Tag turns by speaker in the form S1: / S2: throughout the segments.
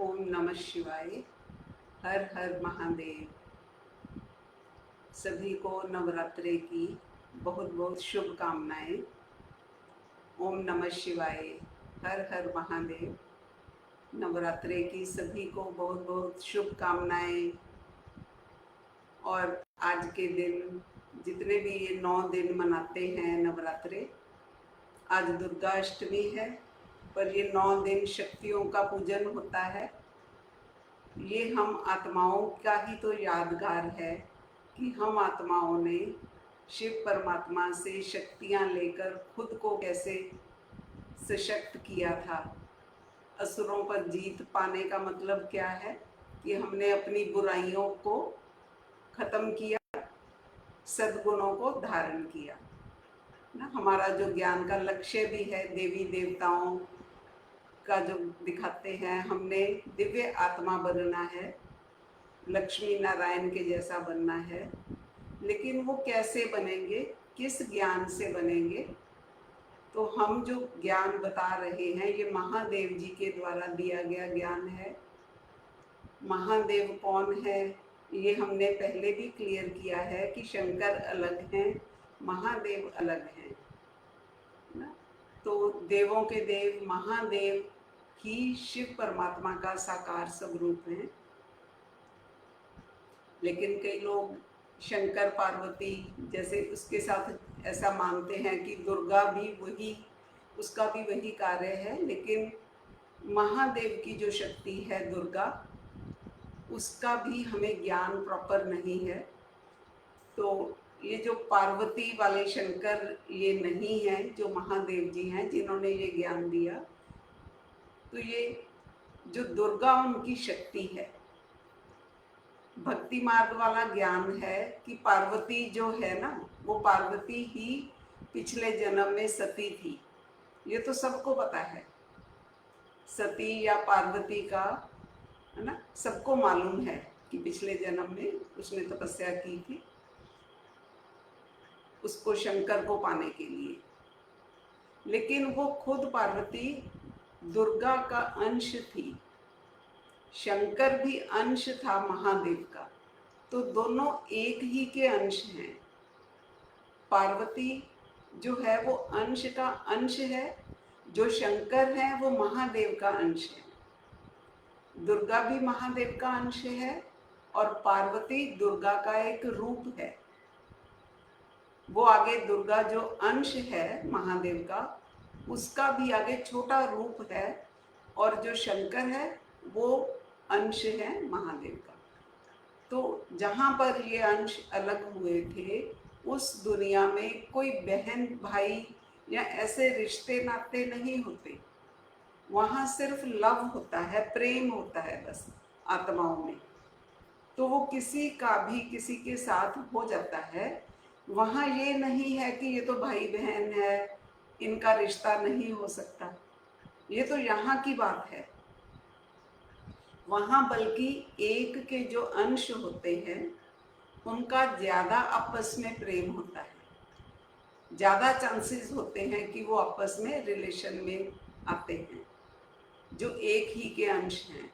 S1: ओम नमः शिवाय। हर हर महादेव। सभी को नवरात्रे की बहुत बहुत शुभकामनाएं। ओम नमः शिवाय। हर हर महादेव। नवरात्रे की सभी को बहुत बहुत शुभकामनाएं। और आज के दिन जितने भी ये 9 दिन मनाते हैं नवरात्रे, आज दुर्गा अष्टमी है, पर ये 9 दिन शक्तियों का पूजन होता है। ये हम आत्माओं का ही तो यादगार है कि हम आत्माओं ने शिव परमात्मा से शक्तियां लेकर खुद को कैसे सशक्त किया था। असुरों पर जीत पाने का मतलब क्या है कि हमने अपनी बुराइयों को खत्म किया, सद्गुणों को धारण किया ना। हमारा जो ज्ञान का लक्ष्य भी है देवी देवताओं का जो दिखाते हैं, हमने दिव्य आत्मा बनना है, लक्ष्मी नारायण के जैसा बनना है। लेकिन वो कैसे बनेंगे, किस ज्ञान से बनेंगे? तो हम जो ज्ञान बता रहे हैं ये महादेव जी के द्वारा दिया गया ज्ञान है। महादेव कौन है ये हमने पहले भी क्लियर किया है कि शंकर अलग हैं, महादेव अलग हैं ना। तो देवों के देव महादेव ही शिव परमात्मा का साकार स्वरूप है। लेकिन कई लोग शंकर पार्वती जैसे उसके साथ ऐसा मानते हैं कि दुर्गा भी वही, उसका भी वही कार्य है। लेकिन महादेव की जो शक्ति है दुर्गा, उसका भी हमें ज्ञान प्रॉपर नहीं है। तो ये जो पार्वती वाले शंकर ये नहीं है, जो महादेव जी हैं जिन्होंने ये ज्ञान दिया। तो ये जो दुर्गा उनकी शक्ति है, भक्ति मार्ग वाला ज्ञान है कि पार्वती जो है ना, वो पार्वती ही पिछले जन्म में सती थी। ये तो सबको पता है, सती या पार्वती का, है ना, सबको मालूम है कि पिछले जन्म में उसने तपस्या की थी उसको शंकर को पाने के लिए। लेकिन वो खुद पार्वती दुर्गा का अंश थी, शंकर भी अंश था महादेव का। तो दोनों एक ही के अंश हैं। पार्वती जो है वो अंश का अंश है, जो शंकर है वो महादेव का अंश है। दुर्गा भी महादेव का अंश है और पार्वती दुर्गा का एक रूप है। वो आगे दुर्गा जो अंश है महादेव का, उसका भी आगे छोटा रूप है। और जो शंकर है वो अंश है महादेव का। तो जहाँ पर ये अंश अलग हुए थे, उस दुनिया में कोई बहन भाई या ऐसे रिश्ते नाते नहीं होते। वहाँ सिर्फ लव होता है, प्रेम होता है बस आत्माओं में। तो वो किसी का भी किसी के साथ हो जाता है। वहाँ ये नहीं है कि ये तो भाई बहन है, इनका रिश्ता नहीं हो सकता। ये तो यहाँ की बात है। वहाँ बल्कि एक के जो अंश होते हैं उनका ज़्यादा आपस में प्रेम होता है, ज़्यादा चांसेस होते हैं कि वो आपस में रिलेशन में आते हैं। जो एक ही के अंश हैं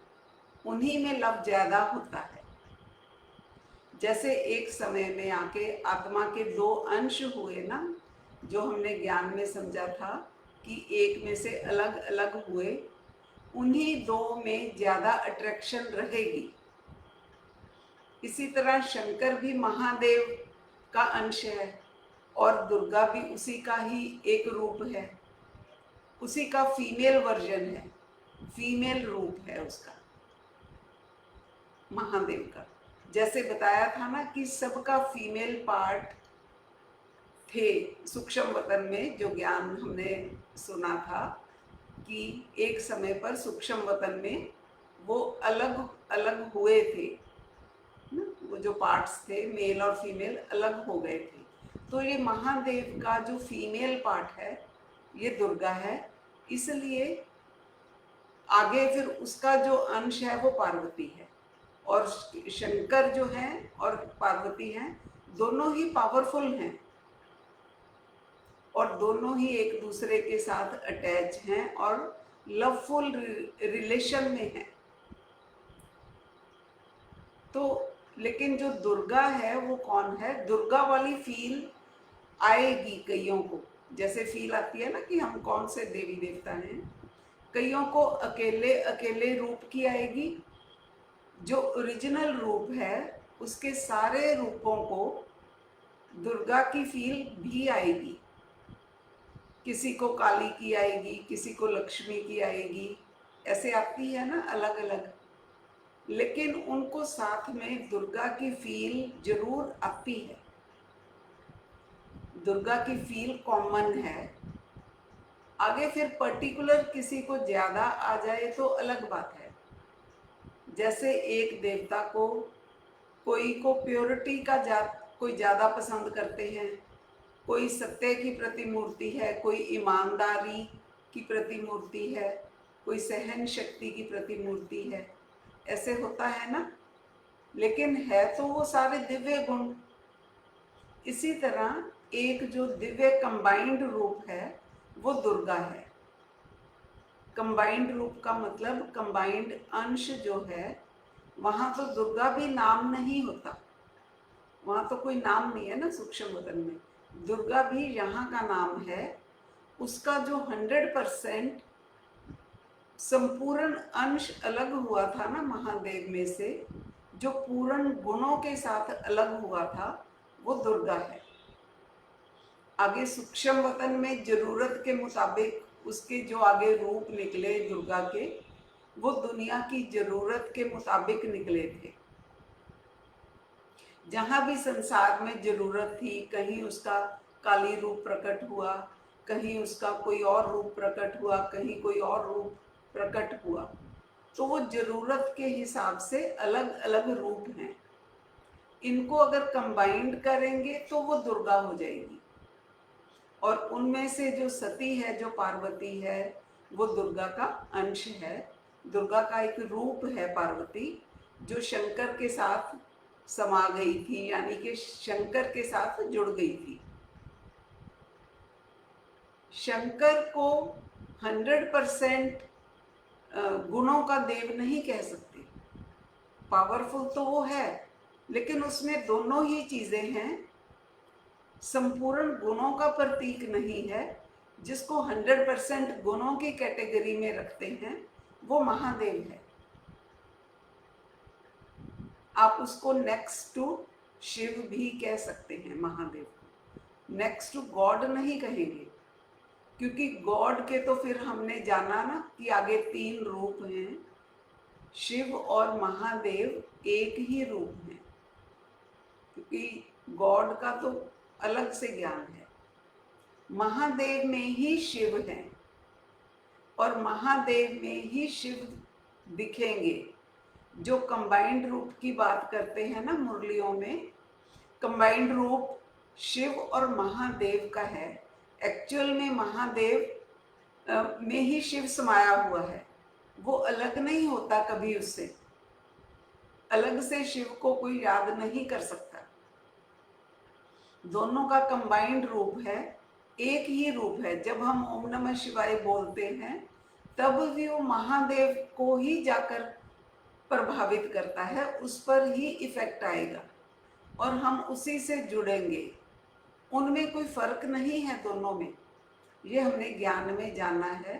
S1: उन्हीं में लव ज़्यादा होता है। जैसे एक समय में आके आत्मा के 2 अंश हुए ना, जो हमने ज्ञान में समझा था कि एक में से अलग अलग हुए, उन्हीं 2 में ज़्यादा अट्रैक्शन रहेगी। इसी तरह शंकर भी महादेव का अंश है और दुर्गा भी उसी का ही एक रूप है, उसी का फीमेल वर्जन है, फीमेल रूप है उसका, महादेव का। जैसे बताया था ना कि सबका फीमेल पार्ट थे सूक्ष्म वतन में। जो ज्ञान हमने सुना था कि एक समय पर सूक्ष्म वतन में वो अलग अलग हुए थे ना, वो जो पार्ट्स थे मेल और फीमेल अलग हो गए थे। तो ये महादेव का जो फीमेल पार्ट है ये दुर्गा है। इसलिए आगे फिर उसका जो अंश है वो पार्वती है। और शंकर जो है और पार्वती हैं, दोनों ही पावरफुल हैं और दोनों ही एक दूसरे के साथ अटैच हैं और लवफुल रिलेशन में हैं। तो लेकिन जो दुर्गा है वो कौन है? दुर्गा वाली फील आएगी कईयों को, जैसे फील आती है ना कि हम कौन से देवी देवता हैं। कईयों को अकेले अकेले रूप की आएगी, जो ओरिजिनल रूप है उसके सारे रूपों को दुर्गा की फील भी आएगी। किसी को काली की आएगी, किसी को लक्ष्मी की आएगी, ऐसे आती है ना अलग अलग। लेकिन उनको साथ में दुर्गा की फील जरूर आती है। दुर्गा की फील कॉमन है। आगे फिर पर्टिकुलर किसी को ज्यादा आ जाए तो अलग बात है। जैसे एक देवता को कोई को प्योरिटी का कोई ज्यादा पसंद करते हैं, कोई सत्य की प्रतिमूर्ति है, कोई ईमानदारी की प्रतिमूर्ति है, कोई सहन शक्ति की प्रतिमूर्ति है, ऐसे होता है ना। लेकिन है तो वो सारे दिव्य गुण। इसी तरह एक जो दिव्य कंबाइंड रूप है वो दुर्गा है। कंबाइंड रूप का मतलब कंबाइंड अंश जो है, वहां तो दुर्गा भी नाम नहीं होता, वहां तो कोई नाम नहीं है ना सूक्ष्म वतन में। दुर्गा भी यहाँ का नाम है। उसका जो 100% संपूर्ण अंश अलग हुआ था ना महादेव में से, जो पूर्ण गुणों के साथ अलग हुआ था, वो दुर्गा है। आगे सूक्ष्म वतन में जरूरत के मुताबिक उसके जो आगे रूप निकले दुर्गा के, वो दुनिया की जरूरत के मुताबिक निकले थे। जहां भी संसार में जरूरत थी, कहीं उसका काली रूप प्रकट हुआ, कहीं उसका कोई और रूप प्रकट हुआ, कहीं कोई और रूप प्रकट हुआ, तो वो जरूरत के हिसाब से अलग अलग रूप हैं। इनको अगर कंबाइंड करेंगे तो वो दुर्गा हो जाएगी। और उनमें से जो सती है, जो पार्वती है, वो दुर्गा का अंश है। दुर्गा का एक रूप है पार्वती, जो शंकर के साथ समा गई थी, यानी कि शंकर के साथ जुड़ गई थी। शंकर को 100% गुणों का देव नहीं कह सकते। पावरफुल तो वो है, लेकिन उसमें दोनों ही चीजें हैं। संपूर्ण गुणों का प्रतीक नहीं है। जिसको 100% गुणों की कैटेगरी में रखते हैं वो महादेव है। आप उसको नेक्स्ट टू शिव भी कह सकते हैं। महादेव को नेक्स्ट टू गॉड नहीं कहेंगे, क्योंकि गॉड के तो फिर हमने जाना ना कि आगे 3 रूप हैं। शिव और महादेव एक ही रूप है, क्योंकि गॉड का तो अलग से ज्ञान है। महादेव में ही शिव है और महादेव में ही शिव दिखेंगे। जो कंबाइंड रूप की बात करते हैं ना मुरलियों में, कंबाइंड रूप शिव और महादेव का है। एक्चुअल में महादेव में ही शिव समाया हुआ है, वो अलग नहीं होता कभी उससे। अलग से शिव को कोई याद नहीं कर सकता। दोनों का कंबाइंड रूप है, एक ही रूप है। जब हम ओम नमः शिवाय बोलते हैं तब भी वो महादेव को ही जाकर प्रभावित करता है, उस पर ही इफेक्ट आएगा और हम उसी से जुड़ेंगे। उनमें कोई फर्क नहीं है दोनों में। ये हमने ज्ञान में जाना है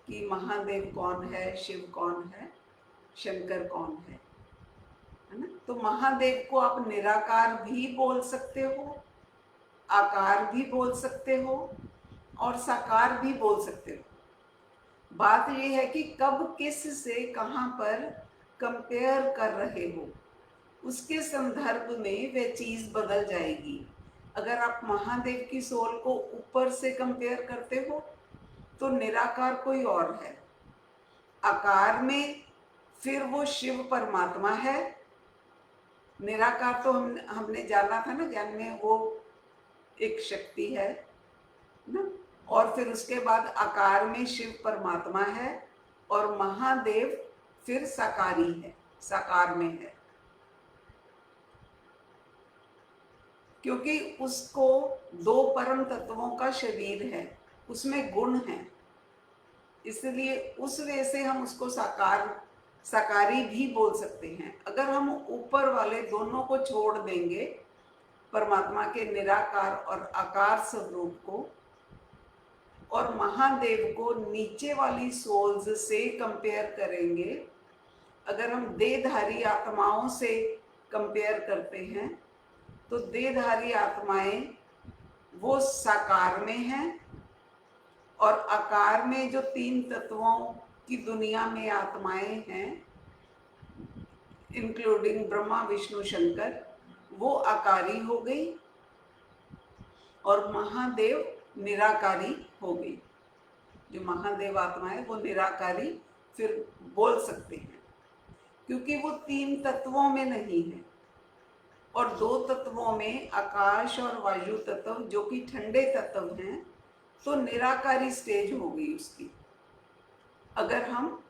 S1: कि महादेव कौन है, शिव कौन है, शंकर कौन है ना। तो महादेव को आप निराकार भी बोल सकते हो, आकार भी बोल सकते हो और साकार भी बोल सकते हो। बात यह है कि कब किस से कहां पर कंपेयर कर रहे हो, उसके संदर्भ में वह चीज बदल जाएगी। अगर आप महादेव की सोल को ऊपर से कंपेयर करते हो तो निराकार कोई और है। आकार में फिर वो शिव परमात्मा है। निराकार तो हमने जाना था ना ज्ञान में, वो एक शक्ति है ना। और फिर उसके बाद आकार में शिव परमात्मा है और महादेव फिर साकारी है, साकार में है, क्योंकि उसको 2 परम तत्वों का शरीर है, उसमें गुण है, इसलिए उस वे से हम उसको साकार साकारी भी बोल सकते हैं। अगर हम ऊपर वाले दोनों को छोड़ देंगे, परमात्मा के निराकार और आकार स्वरूप को, और महादेव को नीचे वाली सोल्स से कंपेयर करेंगे, अगर हम देहधारी आत्माओं से कंपेयर करते हैं, तो देहधारी आत्माएं वो साकार में हैं, और आकार में जो 3 तत्वों की दुनिया में आत्माएं हैं, इंक्लूडिंग ब्रह्मा विष्णु शंकर, वो आकारी हो गई, और महादेव निराकारी हो गई। जो महादेव आत्मा है वो निराकारी फिर बोल सकते हैं, क्योंकि वो 3 तत्वों में नहीं है। और 2 तत्वों में आकाश और वायु तत्व जो कि ठंडे तत्व हैं, तो निराकारी स्टेज हो गई उसकी, अगर हम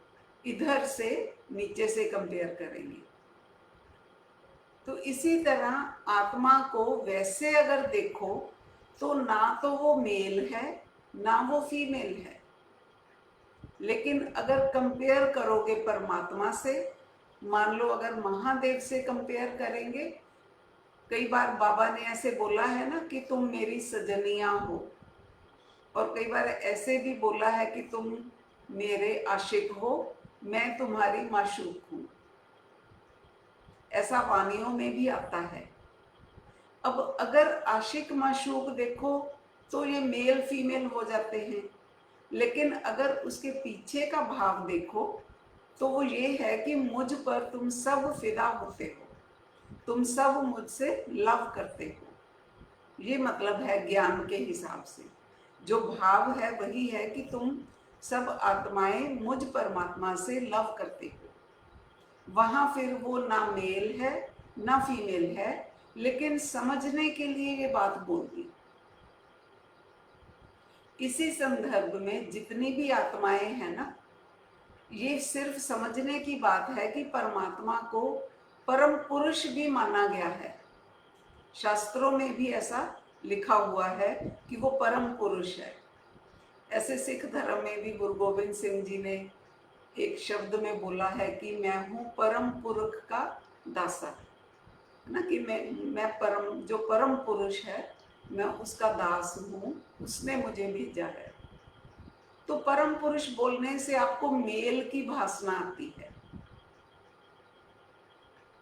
S1: इधर से नीचे से कंपेयर करेंगे। तो इसी तरह आत्मा को वैसे अगर देखो तो ना तो वो मेल है ना वो फीमेल है, लेकिन अगर कंपेयर करोगे परमात्मा से, मान लो अगर महादेव से कंपेयर करेंगे, कई बार बाबा ने ऐसे बोला है ना कि तुम मेरी सजनियां हो, और कई बार ऐसे भी बोला है कि तुम मेरे आशिक हो, मैं तुम्हारी माशूक हूं। ऐसा वाणियों में भी आता है। अब अगर आशिक माशूक देखो तो ये मेल फीमेल हो जाते हैं, लेकिन अगर उसके पीछे का भाव देखो तो वो ये है कि मुझ पर तुम सब फिदा होते हो, तुम सब मुझसे लव करते हो। ये मतलब है ज्ञान के हिसाब से जो भाव है वही है कि तुम सब आत्माएं मुझ परमात्मा से लव करते हो। वहां फिर वो ना मेल है ना फीमेल है, लेकिन समझने के लिए ये बात बोल दी। इसी संदर्भ में जितनी भी आत्माएं हैं ना, ये सिर्फ समझने की बात है कि परमात्मा को परम पुरुष भी माना गया है। शास्त्रों में भी ऐसा लिखा हुआ है कि वो परम पुरुष है। ऐसे सिख धर्म में भी गुरु गोविंद सिंह जी ने एक शब्द में बोला है कि मैं हूँ परम पुरुष का दासा, है ना, कि मैं परम, जो परम पुरुष है मैं उसका दास हूँ, उसने मुझे भेजा है। तो परम पुरुष बोलने से आपको मेल की भासना आती है।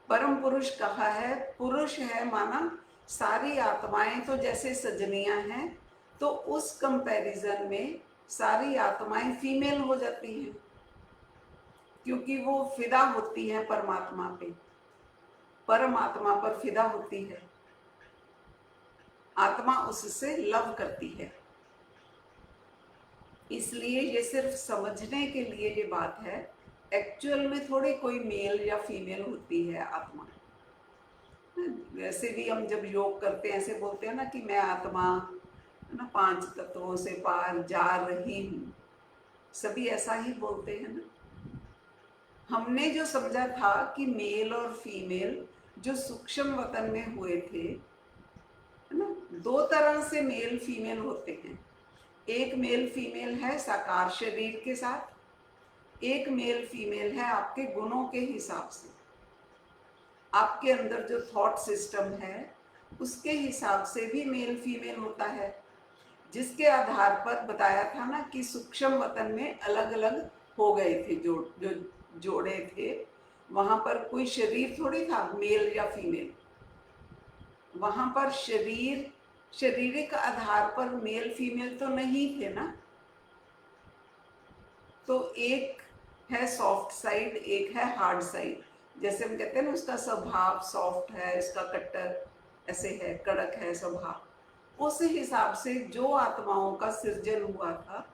S1: परम पुरुष कहा है, पुरुष है माना सारी आत्माएं तो जैसे सजनियां हैं, तो उस कंपैरिजन में सारी आत्माएं फीमेल हो जाती हैं, क्योंकि वो फिदा होती है परमात्मा पे, परमात्मा पर फिदा होती है, आत्मा उससे लव करती है। इसलिए ये सिर्फ समझने के लिए ये बात है, एक्चुअल में थोड़ी कोई मेल या फीमेल होती है आत्मा। वैसे भी हम जब योग करते हैं ऐसे बोलते हैं ना कि मैं आत्मा, है ना, 5 तत्वों से पार जा रही हूँ, सभी ऐसा ही बोलते हैं ना। हमने जो समझा था कि मेल और फीमेल जो सूक्ष्म वतन में हुए थे, है ना, 2 तरह से मेल फीमेल होते हैं। एक मेल फीमेल है साकार शरीर के साथ, एक मेल फीमेल है आपके गुणों के हिसाब से। आपके अंदर जो थॉट सिस्टम है उसके हिसाब से भी मेल फीमेल होता है, जिसके आधार पर बताया था ना कि सूक्ष्म वतन में अलग अलग हो गए थे, जो जोड़े थे, वहां पर कोई शरीर थोड़ी था मेल या फीमेल। वहां पर शारीरिक आधार पर मेल फीमेल तो नहीं थे ना। तो एक है सॉफ्ट साइड, एक है हार्ड साइड। जैसे हम कहते हैं ना उसका स्वभाव सॉफ्ट है, इसका कट्टर ऐसे है, कड़क है स्वभाव। उस हिसाब से जो आत्माओं का सृजन हुआ था,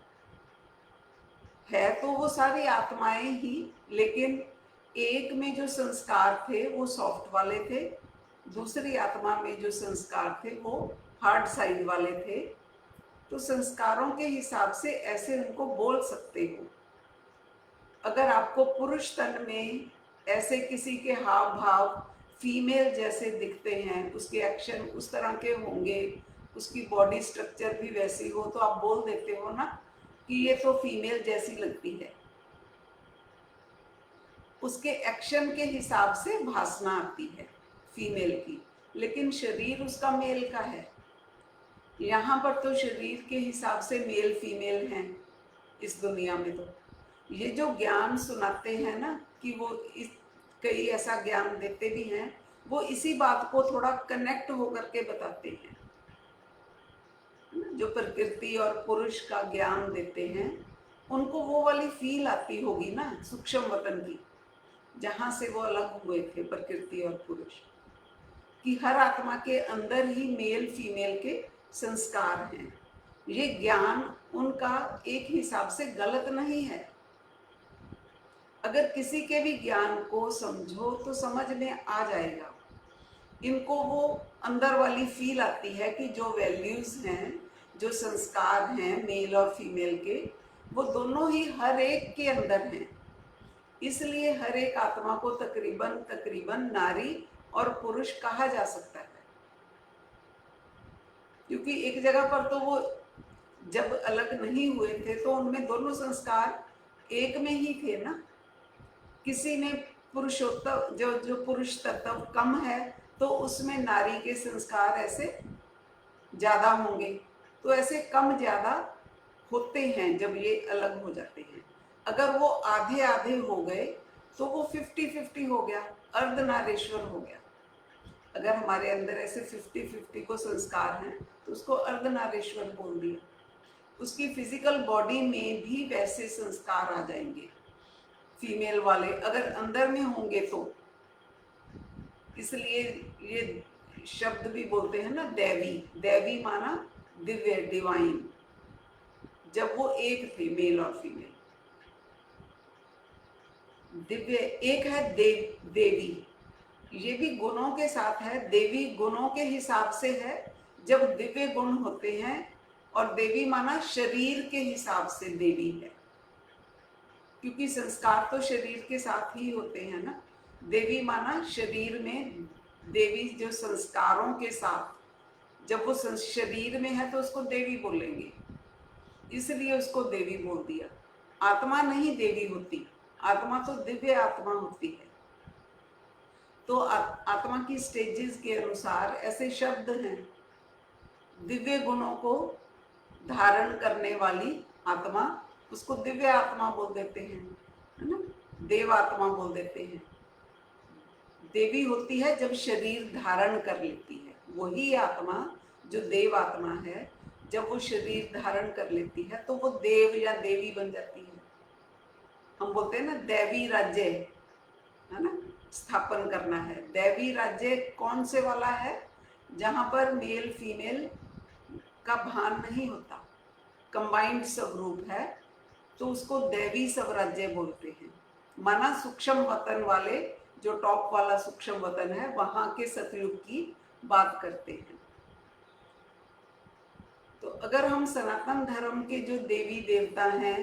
S1: है तो वो सारी आत्माएं ही, लेकिन एक में जो संस्कार थे वो सॉफ्ट वाले थे, दूसरी आत्मा में जो संस्कार थे वो हार्ड साइड वाले थे। तो संस्कारों के हिसाब से ऐसे उनको बोल सकते हो। अगर आपको पुरुष तन में ऐसे किसी के हाव भाव फीमेल जैसे दिखते हैं, उसके एक्शन उस तरह के होंगे, उसकी बॉडी स्ट्रक्चर भी वैसी हो, तो आप बोल देते हो ना कि ये तो फीमेल जैसी लगती है। उसके एक्शन के हिसाब से भासना आती है फीमेल की, लेकिन शरीर उसका मेल का है। यहाँ पर तो शरीर के हिसाब से मेल फीमेल हैं इस दुनिया में। तो ये जो ज्ञान सुनाते हैं ना, कि वो इस कई ऐसा ज्ञान देते भी हैं, वो इसी बात को थोड़ा कनेक्ट होकर के बताते हैं। जो प्रकृति और पुरुष का ज्ञान देते हैं, उनको वो वाली फील आती होगी ना सूक्ष्म वतन की, जहां से वो अलग हुए थे प्रकृति और पुरुष, कि हर आत्मा के अंदर ही मेल फीमेल के संस्कार हैं। ये ज्ञान उनका एक हिसाब से गलत नहीं है। अगर किसी के भी ज्ञान को समझो तो समझ में आ जाएगा। इनको वो अंदर वाली फील आती है कि जो वैल्यूज हैं, जो संस्कार हैं मेल और फीमेल के, वो दोनों ही हर एक के अंदर हैं। इसलिए हर एक आत्मा को तकरीबन तकरीबन नारी और पुरुष कहा जा सकता है, क्योंकि एक जगह पर तो वो जब अलग नहीं हुए थे तो उनमें दोनों संस्कार एक में ही थे ना। किसी में पुरुषोत्तम जो जो पुरुष तत्व कम है, तो उसमें नारी के संस्कार ऐसे ज्यादा होंगे। तो ऐसे कम ज्यादा होते हैं जब ये अलग हो जाते हैं। अगर वो आधे आधे हो गए तो वो 50-50 हो गया, अर्धनारीश्वर हो गया। अगर हमारे अंदर ऐसे 50-50 को संस्कार हैं तो उसको अर्धनारीश्वर बोल दिया। उसकी फिजिकल बॉडी में भी वैसे संस्कार आ जाएंगे फीमेल वाले, अगर अंदर में होंगे तो। इसलिए ये शब्द भी बोलते हैं ना दैवी, दैवी माना दिव्य, डिवाइन। जब वो एक थे मेल और फीमेल, दिव्य एक है, देवी ये भी गुणों के साथ है। देवी गुणों के हिसाब से है जब दिव्य गुण होते हैं, और देवी माना शरीर के हिसाब से देवी है, क्योंकि संस्कार तो शरीर के साथ ही होते हैं ना। देवी माना शरीर में, देवी जो संस्कारों के साथ, जब वो शरीर में है तो उसको देवी बोलेंगे, इसलिए उसको देवी बोल दिया। आत्मा नहीं देवी होती, आत्मा तो दिव्य आत्मा होती है। तो आत्मा की स्टेजेस के अनुसार ऐसे शब्द हैं। दिव्य गुणों को धारण करने वाली आत्मा, उसको दिव्य आत्मा बोल देते हैं, है ना, देव आत्मा बोल देते हैं। देवी होती है जब शरीर धारण कर लेती है, वही आत्मा जो देव आत्मा है, जब वो शरीर धारण कर लेती है तो वो देव या देवी बन जाती है। हम बोलते हैं ना दैवी राज्य, है ना, स्थापन करना है। दैवी राज्य कौन से वाला है? जहां पर मेल फीमेल का भान नहीं होता, कंबाइंड स्वरूप है, तो उसको दैवी स्वराज्य बोलते हैं। माना सूक्ष्म वतन वाले, जो टॉप वाला सूक्ष्म वतन है, वहां के सतयुग की बात करते हैं। तो अगर हम सनातन धर्म के जो देवी देवता हैं,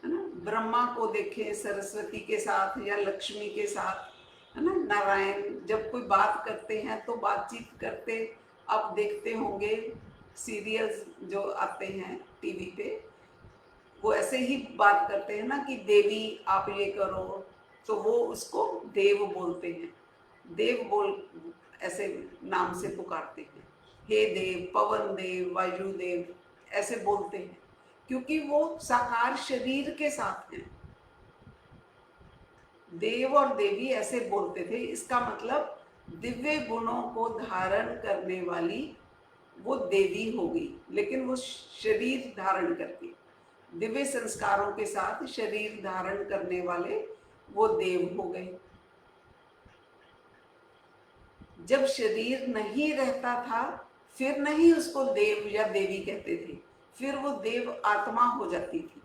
S1: है ना, ब्रह्मा को देखें सरस्वती के साथ या लक्ष्मी के साथ, है ना, नारायण, जब कोई बात करते हैं तो बातचीत करते, आप देखते होंगे सीरियल्स जो आते हैं टीवी पे, वो ऐसे ही बात करते हैं ना कि देवी आप ये करो, तो वो उसको देव बोलते हैं। देव बोल ऐसे नाम से पुकारते हैं, हे देव, पवन देव, वायु देव, ऐसे बोलते हैं, क्योंकि वो साकार शरीर के साथ हैं। देव और देवी ऐसे बोलते थे, इसका मतलब दिव्य गुणों को धारण करने वाली वो देवी हो गई, लेकिन वो शरीर धारण करके, दिव्य संस्कारों के साथ शरीर धारण करने वाले वो देव हो गए। जब शरीर नहीं रहता था, फिर नहीं उसको देव या देवी कहते थे, फिर वो देव आत्मा हो जाती थी।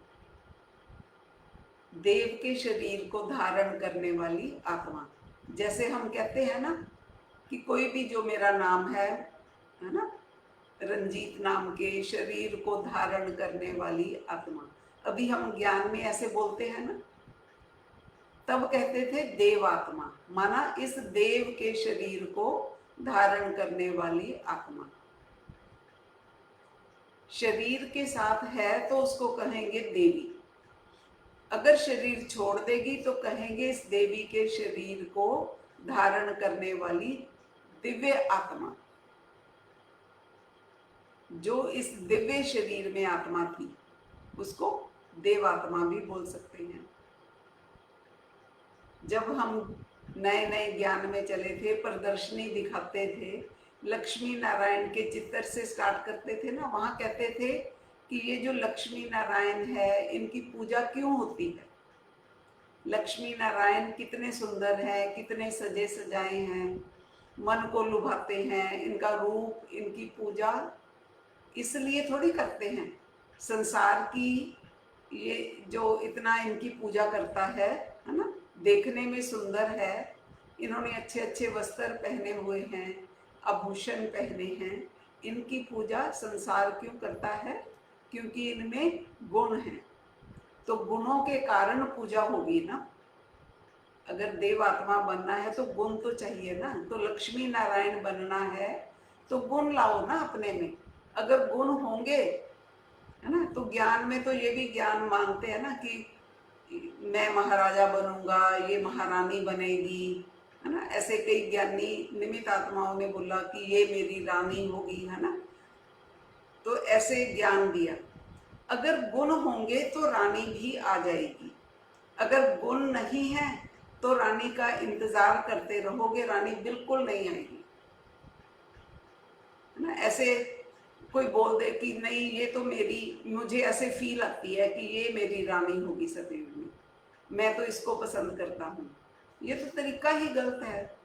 S1: देव के शरीर को धारण करने वाली आत्मा, जैसे हम कहते हैं ना कि कोई भी जो मेरा नाम है ना, रंजीत नाम के, शरीर को धारण करने वाली आत्मा। अभी हम ज्ञान में ऐसे बोलते हैं ना, तब कहते थे देव आत्मा, माना इस देव के शरीर को धारण करने वाली आत्मा। शरीर के साथ है तो उसको कहेंगे देवी। अगर शरीर छोड़ देगी तो कहेंगे इस देवी के शरीर को धारण करने वाली दिव्य आत्मा। जो इस दिव्य शरीर में आत्मा थी उसको देवात्मा भी बोल सकते हैं। जब हम नए नए ज्ञान में चले थे, प्रदर्शनी दिखाते थे, लक्ष्मी नारायण के चित्र से स्टार्ट करते थे ना, वहां कहते थे कि ये जो लक्ष्मी नारायण है इनकी पूजा क्यों होती है। लक्ष्मी नारायण कितने सुंदर हैं, कितने सजे सजाए हैं, मन को लुभाते हैं, इनका रूप, इनकी पूजा इसलिए थोड़ी करते हैं। संसार की ये जो इतना इनकी पूजा करता है ना, देखने में सुंदर है, इन्होंने अच्छे अच्छे वस्त्र पहने हुए हैं, आभूषण पहने हैं, इनकी पूजा संसार क्यों करता है? क्योंकि इनमें गुण हैं। तो गुणों के कारण पूजा होगी ना। अगर देव आत्मा बनना है तो गुण तो चाहिए ना। तो लक्ष्मी नारायण बनना है तो गुण लाओ ना अपने में। अगर गुण होंगे, है ना, तो ज्ञान में तो ये भी ज्ञान मांगते हैं ना कि मैं महाराजा बनूंगा, ये महारानी बनेगी, है ना। ऐसे कई ज्ञानी निमित्त आत्माओं ने बोला कि ये मेरी रानी होगी, है ना। तो ऐसे ज्ञान दिया। अगर गुण होंगे तो रानी भी आ जाएगी। अगर गुण नहीं है तो रानी का इंतजार करते रहोगे, रानी बिल्कुल नहीं आएगी, है ना। ऐसे कोई बोल दे कि नहीं ये तो मेरी, मुझे ऐसे फील आती है कि ये मेरी रानी होगी सतयुग में, मैं तो इसको पसंद करता हूँ, ये तो तरीका ही गलत है।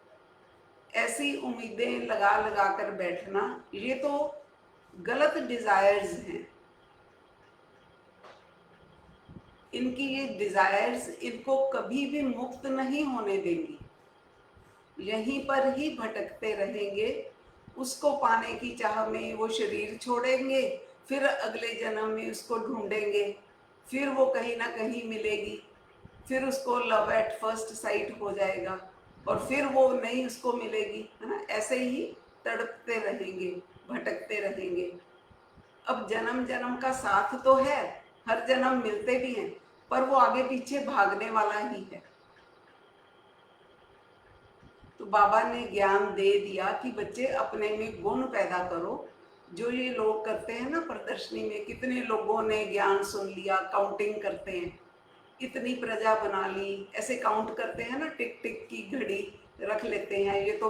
S1: ऐसी उम्मीदें लगा लगा कर बैठना, ये तो गलत डिजायर्स हैं। इनकी ये डिजायर्स इनको कभी भी मुक्त नहीं होने देंगी, यहीं पर ही भटकते रहेंगे। उसको पाने की चाह में वो शरीर छोड़ेंगे, फिर अगले जन्म में उसको ढूंढेंगे, फिर वो कहीं ना कहीं मिलेगी, फिर उसको लव एट फर्स्ट साइट हो जाएगा और फिर वो नहीं उसको मिलेगी, है ना। ऐसे ही तड़पते रहेंगे, भटकते रहेंगे। अब जन्म जन्म का साथ तो है, हर जन्म मिलते भी हैं, पर वो आगे पीछे भागने वाला ही है। तो बाबा ने ज्ञान दे दिया कि बच्चे अपने में गुण पैदा करो। जो ये लोग करते हैं ना प्रदर्शनी में, कितने लोगों ने ज्ञान सुन लिया, काउंटिंग करते हैं, इतनी प्रजा बना ली, ऐसे काउंट करते हैं ना, टिक टिक की घड़ी रख लेते हैं। ये तो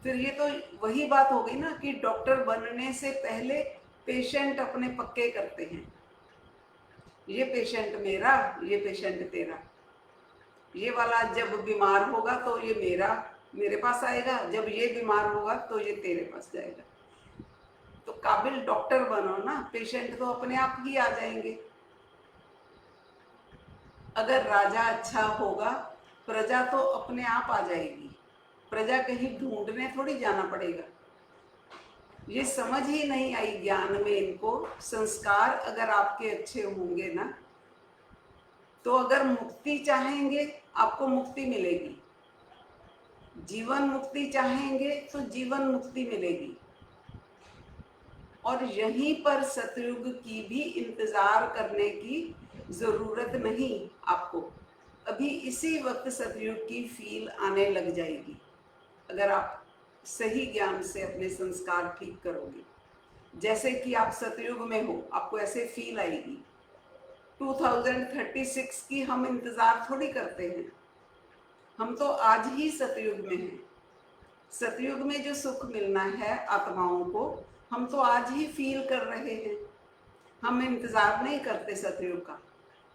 S1: फिर ये तो वही बात हो गई ना कि डॉक्टर बनने से पहले पेशेंट अपने पक्के करते हैं। ये पेशेंट मेरा, ये पेशेंट तेरा, ये वाला जब बीमार होगा तो ये मेरे पास आएगा, जब ये बीमार होगा तो ये तेरे पास जाएगा। तो काबिल डॉक्टर बनो ना, पेशेंट तो अपने आप ही आ जाएंगे। अगर राजा अच्छा होगा, प्रजा तो अपने आप आ जाएगी, प्रजा कहीं ढूंढने थोड़ी जाना पड़ेगा। ये समझ ही नहीं आई ज्ञान में इनको। संस्कार अगर आपके अच्छे होंगे ना, तो अगर मुक्ति चाहेंगे आपको मुक्ति मिलेगी, जीवन मुक्ति चाहेंगे तो जीवन मुक्ति मिलेगी। और यहीं पर सतयुग की भी इंतजार करने की जरूरत नहीं आपको। अभी इसी वक्त सतयुग की फील आने लग जाएगी अगर आप सही ज्ञान से अपने संस्कार ठीक करोगे। जैसे कि आप सतयुग में हो, आपको ऐसे फील आएगी। 2036 की हम इंतजार थोड़ी करते हैं, हम तो आज ही सतयुग में हैं। सतयुग में जो सुख मिलना है आत्माओं को, हम तो आज ही फील कर रहे हैं, हम इंतजार नहीं करते सतयुग का।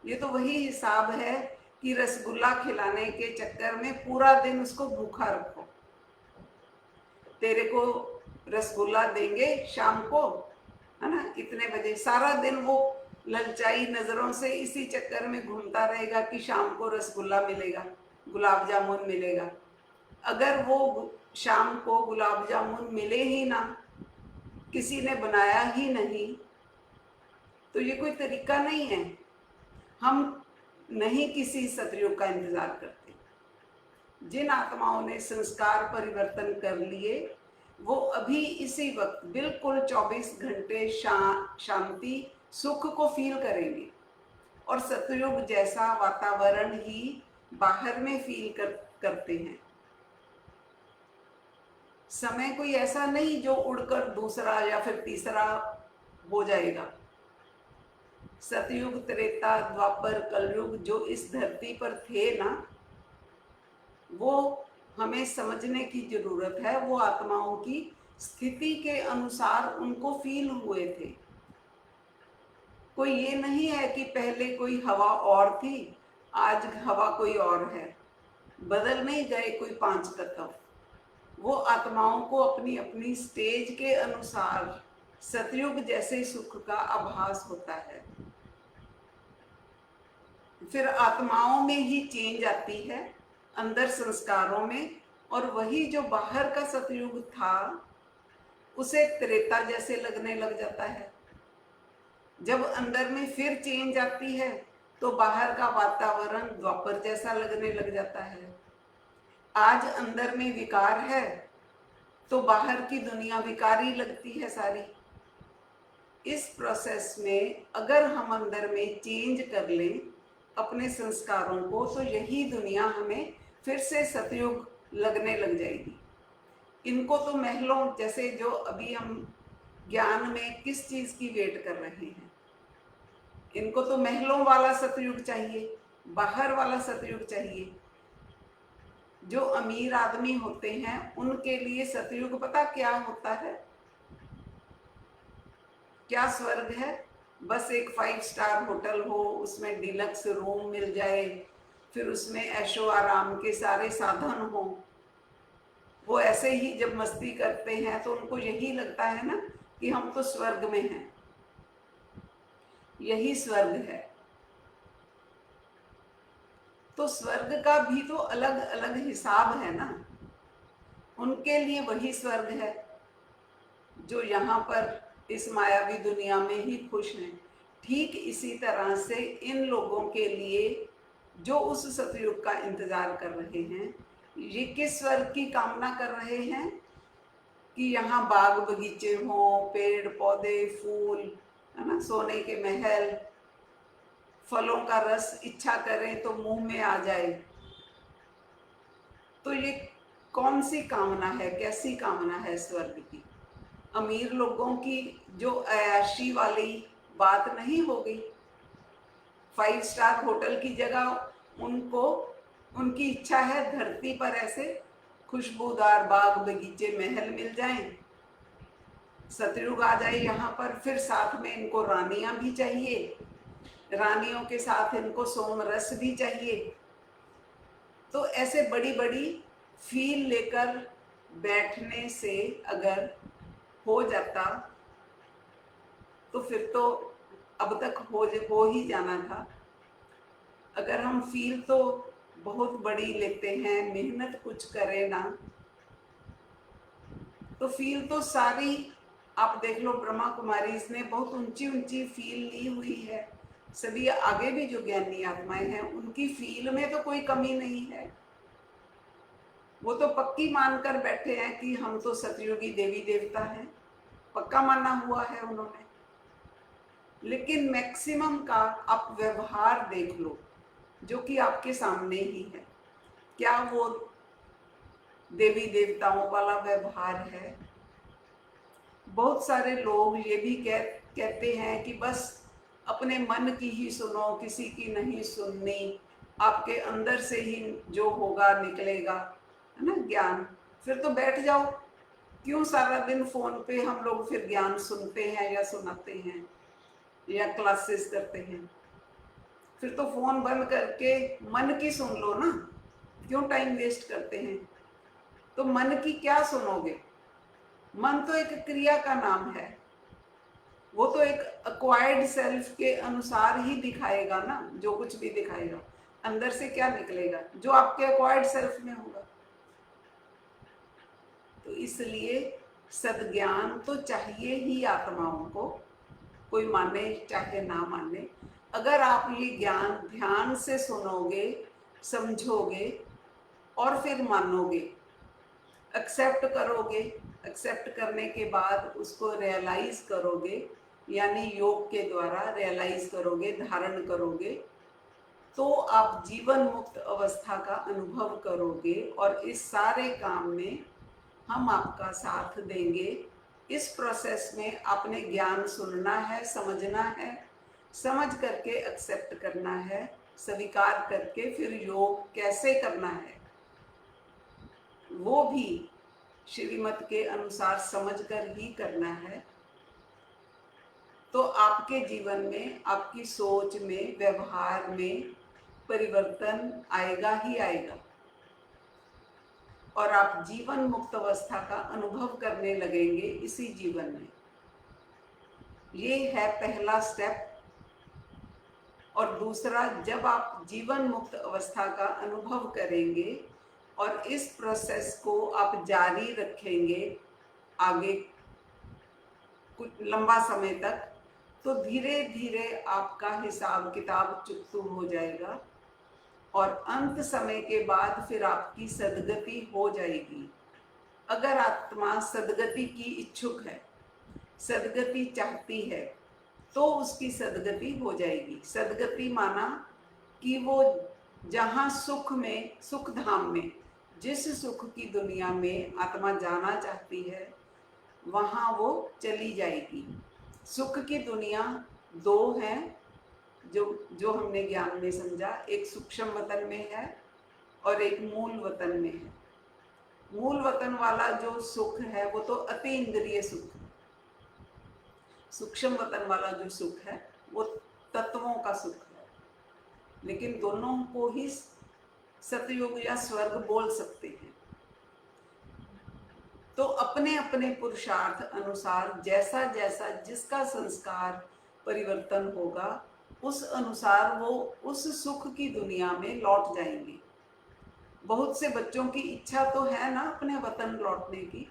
S1: ये तो वही हिसाब है कि रसगुल्ला खिलाने के चक्कर में पूरा दिन उसको भूखा रखो। तेरे को रसगुल्ला देंगे शाम को, है ना, इतने बजे, सारा दिन वो ललचाई नजरों से इसी चक्कर में घूमता रहेगा कि शाम को रसगुल्ला मिलेगा, गुलाब जामुन मिलेगा। अगर वो शाम को गुलाब जामुन मिले ही ना, किसी ने बनाया ही नहीं, तो ये कोई तरीका नहीं है। हम नहीं किसी सतयुग का इंतजार करते। जिन आत्माओं ने संस्कार परिवर्तन कर लिए, वो अभी इसी वक्त बिल्कुल 24 घंटे शांति सुख को फील करेंगे। और सतयुग जैसा वातावरण ही बाहर में फील करते हैं। समय कोई ऐसा नहीं जो उड़कर दूसरा या फिर तीसरा हो जाएगा। सतयुग, त्रेता, द्वापर, कलयुग जो इस धरती पर थे ना, वो हमें समझने की जरूरत है। वो आत्माओं की स्थिति के अनुसार उनको फील हुए थे। कोई ये नहीं है कि पहले कोई हवा और थी, आज हवा कोई और है। बदल नहीं गए कोई 5 तत्व। वो आत्माओं को अपनी अपनी स्टेज के अनुसार सतयुग जैसे सुख का आभास होता है। फिर आत्माओं में ही चेंज आती है, अंदर संस्कारों में, और वही जो बाहर का सतयुग था उसे त्रेता जैसे लगने लग जाता है। जब अंदर में फिर चेंज आती है तो बाहर का वातावरण द्वापर जैसा लगने लग जाता है। आज अंदर में विकार है तो बाहर की दुनिया विकारी लगती है सारी। इस प्रोसेस में अगर हम अंदर में चेंज कर लें अपने संस्कारों को, तो यही दुनिया हमें फिर से सतयुग लगने लग जाएगी। इनको तो महलों जैसे, जो अभी हम ज्ञान में किस चीज की वेट कर रहे हैं, इनको तो महलों वाला सतयुग चाहिए, बाहर वाला सतयुग चाहिए। जो अमीर आदमी होते हैं उनके लिए सतयुग पता क्या होता है, क्या स्वर्ग है? बस एक 5 स्टार होटल हो, उसमें डिलक्स रूम मिल जाए, फिर उसमें ऐशो आराम के सारे साधन हो। वो ऐसे ही जब मस्ती करते हैं तो उनको यही लगता है ना कि हम तो स्वर्ग में हैं। यही स्वर्ग है। तो स्वर्ग का भी तो अलग अलग हिसाब है ना। उनके लिए वही स्वर्ग है जो यहाँ पर इस मायावी दुनिया में ही खुश हैं। ठीक इसी तरह से इन लोगों के लिए जो उस सतयुग का इंतजार कर रहे हैं, ये किस स्वर्ग की कामना कर रहे हैं कि यहाँ बाग बगीचे हों, पेड़ पौधे, फूल, है ना, सोने के महल, फलों का रस इच्छा करें तो मुंह में आ जाए। तो ये कौन सी कामना है, कैसी कामना है स्वर्ग की? अमीर लोगों की जो अयाशी वाली बात नहीं हो गई। 5 स्टार होटल की जगह उनको, उनकी इच्छा है धरती पर ऐसे खुशबूदार बाग बगीचे महल मिल जाएं, सतयुग आ जाए यहाँ पर। फिर साथ में इनको रानियां भी चाहिए, रानियों के साथ इनको सोम रस भी चाहिए। तो ऐसे बड़ी बड़ी फील लेकर बैठने से अगर हो जाता तो फिर तो अब तक हो ही जाना था। अगर हम फील तो बहुत बड़ी लेते हैं, मेहनत कुछ करें ना, तो फील तो सारी, आप देख लो ब्रह्मा कुमारी इसने बहुत ऊंची ऊंची फील ली हुई है। सभी आगे भी जो ज्ञानी आत्माएं हैं उनकी फील में तो कोई कमी नहीं है। वो तो पक्की मानकर बैठे हैं कि हम तो सतयुगी देवी देवता हैं, पक्का माना हुआ है उन्होंने। लेकिन मैक्सिमम का आप व्यवहार देख लो जो कि आपके सामने ही है, क्या वो देवी देवताओं वाला व्यवहार है? बहुत सारे लोग ये भी कहते हैं कि बस अपने मन की ही सुनो, किसी की नहीं सुननी, आपके अंदर से ही जो होगा निकलेगा, है ना ज्ञान। फिर तो बैठ जाओ, क्यों सारा दिन फोन पे हम लोग फिर ज्ञान सुनते हैं या सुनाते हैं या क्लासेस करते हैं? फिर तो फोन बंद करके मन की सुन लो ना, क्यों टाइम वेस्ट करते हैं? तो मन की क्या सुनोगे? मन तो एक क्रिया का नाम है, वो तो एक अक्वायर्ड सेल्फ के अनुसार ही दिखाएगा ना। जो कुछ भी दिखाएगा अंदर से क्या निकलेगा, जो आपके अक्वायर्ड सेल्फ में होगा। तो इसलिए सद्ज्ञान तो चाहिए ही आत्माओं को, कोई माने चाहे ना माने। अगर आप ये ज्ञान ध्यान से सुनोगे, समझोगे और फिर मानोगे, एक्सेप्ट करोगे, एक्सेप्ट करने के बाद उसको रियलाइज करोगे, यानी योग के द्वारा रियलाइज करोगे, धारण करोगे, तो आप जीवन मुक्त अवस्था का अनुभव करोगे और इस सारे काम में हम आपका साथ देंगे। इस प्रोसेस में आपने ज्ञान सुनना है, समझना है, समझ करके एक्सेप्ट करना है, स्वीकार करके फिर योग कैसे करना है वो भी श्रीमत के अनुसार समझकर ही करना है। तो आपके जीवन में, आपकी सोच में, व्यवहार में परिवर्तन आएगा ही आएगा और आप जीवन मुक्त अवस्था का अनुभव करने लगेंगे इसी जीवन में। ये है पहला स्टेप। और दूसरा, जब आप जीवन मुक्त अवस्था का अनुभव करेंगे और इस प्रोसेस को आप जारी रखेंगे आगे कुछ लंबा समय तक, तो धीरे धीरे आपका हिसाब किताब चुकता हो जाएगा और अंत समय के बाद फिर आपकी सद्गति हो जाएगी। अगर आत्मा सद्गति की इच्छुक है, सद्गति चाहती है, तो उसकी सद्गति हो जाएगी। सद्गति माना कि वो जहाँ सुख में, सुख धाम में, जिस सुख की दुनिया में आत्मा जाना चाहती है वहाँ वो चली जाएगी। सुख की दुनिया दो हैं जो हमने ज्ञान में समझा, एक सूक्ष्म वतन में है और एक मूल वतन में है। मूल वतन वाला जो सुख है वो तो अति इंद्रिय सुख है। सूक्ष्म वतन वाला जो सुख है वो तत्वों का सुख है। लेकिन दोनों को ही सतयुग या स्वर्ग बोल सकते हैं। तो अपने अपने पुरुषार्थ अनुसार जैसा जैसा जिसका संस्कार परिवर्तन होगा उस अनुसार वो उस सुख की दुनिया में लौट जाएंगे। बहुत से बच्चों की इच्छा तो है ना अपने वतन लौटने की।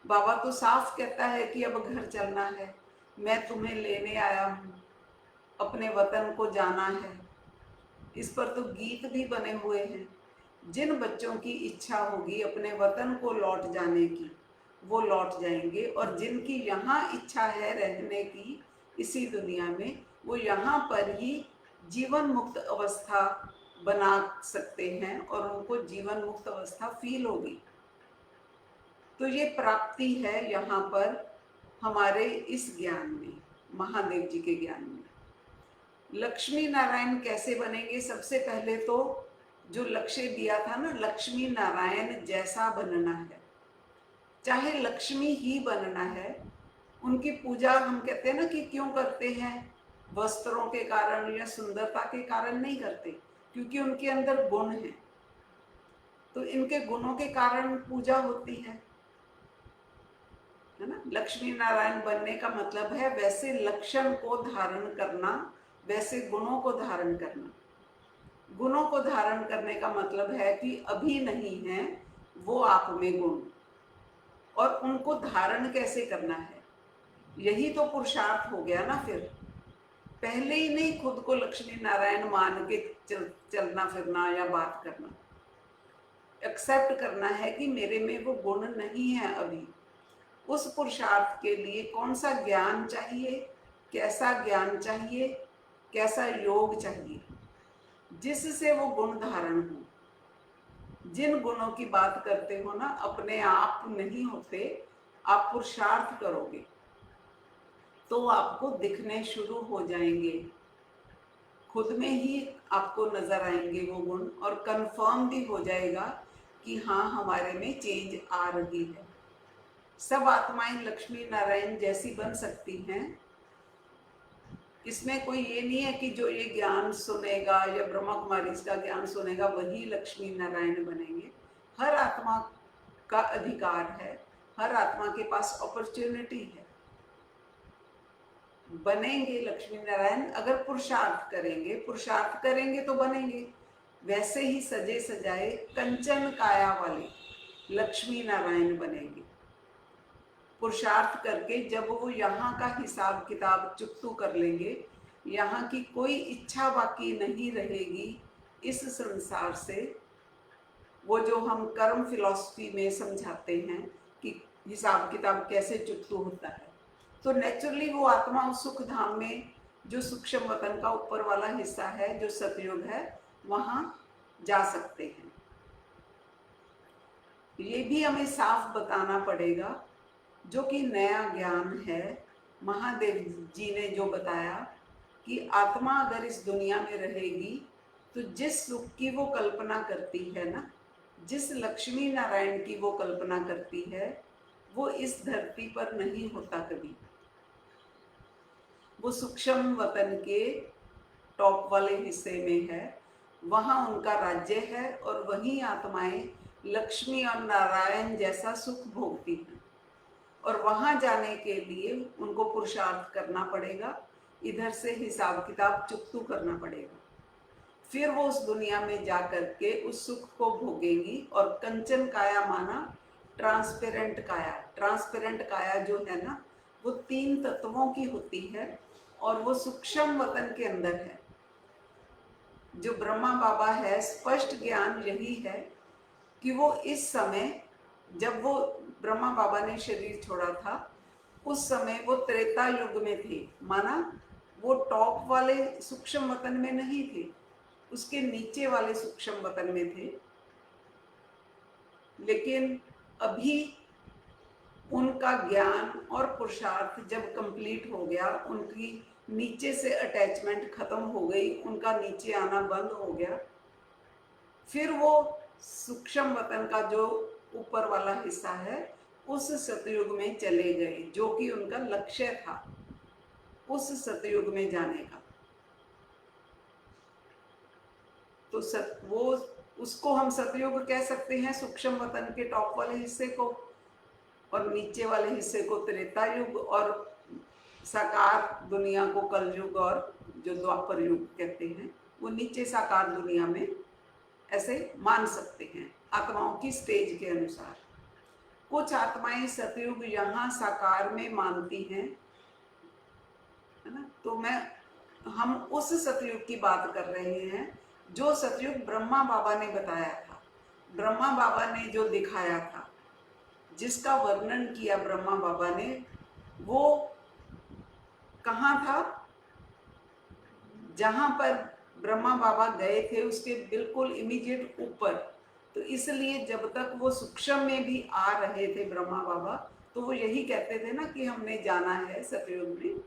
S1: बाबा तो साफ कहता है कि अब घर चलना है, मैं तुम्हें लेने आया हूँ, अपने वतन को जाना है। इस पर तो गीत भी बने हुए हैं। जिन बच्चों की इच्छा होगी अपने वतन को लौट जाने की वो लौट जाएंगे, और जिनकी यहाँ इच्छा है रहने की इसी दुनिया में, वो यहाँ पर ही जीवन मुक्त अवस्था बना सकते हैं और उनको जीवन मुक्त अवस्था फील होगी। तो ये प्राप्ति है यहाँ पर हमारे इस ज्ञान में, महादेव जी के ज्ञान में। लक्ष्मी नारायण कैसे बनेंगे? सबसे पहले तो जो लक्ष्य दिया था ना, लक्ष्मी नारायण जैसा बनना है, चाहे लक्ष्मी ही बनना है। उनकी पूजा हम कहते हैं ना कि क्यों करते हैं, वस्त्रों के कारण या सुंदरता के कारण नहीं करते, क्योंकि उनके अंदर गुण है। तो इनके गुणों के कारण पूजा होती है ना। लक्ष्मी नारायण बनने का मतलब है वैसे लक्षण को धारण करना, वैसे गुणों को धारण करना। गुणों को धारण करने का मतलब है कि अभी नहीं है वो आप में गुण, और उनको धारण कैसे करना है, यही तो पुरुषार्थ हो गया ना। फिर पहले ही नहीं खुद को लक्ष्मी नारायण मान के चलना फिरना या बात करना। एक्सेप्ट करना है कि मेरे में वो गुण नहीं है अभी। उस पुरुषार्थ के लिए कौन सा ज्ञान चाहिए, कैसा ज्ञान चाहिए, कैसा योग चाहिए, जिससे वो गुण धारण हो। जिन गुणों की बात करते हो ना, अपने आप नहीं होते, आप पुरुषार्थ करोगे तो आपको दिखने शुरू हो जाएंगे, खुद में ही आपको नजर आएंगे वो गुण, और कंफर्म भी हो जाएगा कि हाँ हमारे में चेंज आ रही है। सब आत्माएं लक्ष्मी नारायण जैसी बन सकती हैं। इसमें कोई ये नहीं है कि जो ये ज्ञान सुनेगा या ब्रह्मा कुमारी का ज्ञान सुनेगा वही लक्ष्मी नारायण बनेंगे। हर आत्मा का अधिकार है, हर आत्मा के पास अपॉर्चुनिटी है। बनेंगे लक्ष्मी नारायण अगर पुरुषार्थ करेंगे। पुरुषार्थ करेंगे तो बनेंगे। वैसे ही सजे सजाए कंचन काया वाले लक्ष्मी नारायण बनेंगे पुरुषार्थ करके। जब वो यहाँ का हिसाब किताब चुकतू कर लेंगे, यहाँ की कोई इच्छा बाकी नहीं रहेगी इस संसार से। वो जो हम कर्म फिलॉसफी में समझाते हैं कि हिसाब किताब कैसे चुकतू होता है, तो नेचुरली वो आत्मा उस सुख धाम में, जो सूक्ष्म वतन का ऊपर वाला हिस्सा है, जो सतयुग है, वहां जा सकते हैं। ये भी हमें साफ बताना पड़ेगा, जो कि नया ज्ञान है। महादेव जी ने जो बताया कि आत्मा अगर इस दुनिया में रहेगी तो जिस सुख की वो कल्पना करती है ना, जिस लक्ष्मी नारायण की वो कल्पना करती है, वो इस धरती पर नहीं होता कभी। वो सूक्ष्म वतन के टॉप वाले हिस्से में है, वहाँ उनका राज्य है, और वहीं आत्माएं लक्ष्मी और नारायण जैसा सुख भोगती हैं। और वहाँ जाने के लिए उनको पुरुषार्थ करना पड़ेगा, इधर से हिसाब किताब चुकतू करना पड़ेगा। फिर वो उस दुनिया में जा करके उस सुख को भोगेंगी। और कंचन काया माना ट्रांसपेरेंट काया। ट्रांसपेरेंट काया जो है ना, वो 3 तत्वों की होती है, और वो सूक्ष्म वतन के अंदर है। जो ब्रह्मा बाबा है, स्पष्ट ज्ञान यही है कि वो इस समय, जब वो ब्रह्मा बाबा ने शरीर छोड़ा था, उस समय वो त्रेता युग में थे। माना वो टॉप वाले सूक्ष्म वतन में नहीं थे, उसके नीचे वाले सूक्ष्म वतन में थे। लेकिन अभी उनका ज्ञान और पुरुषार्थ जब कंप्लीट हो गया, उनकी नीचे से अटैचमेंट खत्म हो गई, उनका नीचे आना बंद हो गया, फिर वो सूक्ष्म वतन का जो ऊपर वाला हिस्सा है, उस सतयुग में चले गए, जो कि उनका लक्ष्य था, उस सतयुग में जाने का। तो वो उसको हम सतयुग कह सकते हैं, सूक्ष्म वतन के टॉप वाले हिस्से को, और नीचे वाले हिस्से को त्रेता युग, और साकार दुनिया को कलयुग, और जो द्वापर युग कहते हैं, वो नीचे साकार दुनिया में ऐसे मान सकते हैं आत्माओं की स्टेज के अनुसार। कुछ आत्माएं सतयुग यहाँ साकार में मानती हैं, है ना। तो हम उस सतयुग की बात कर रहे हैं, जो सतयुग ब्रह्मा बाबा ने बताया था, ब्रह्मा बाबा ने जो दिखाया था, जिसका वर्णन किया ब्रह्मा बाबा ने, वो कहाँ था? जहां पर ब्रह्मा बाबा गए थे उसके बिल्कुल इमीडिएट ऊपर। तो इसलिए जब तक वो सूक्ष्म में भी आ रहे थे ब्रह्मा बाबा, तो वो यही कहते थे ना कि हमने जाना है सतयुग में,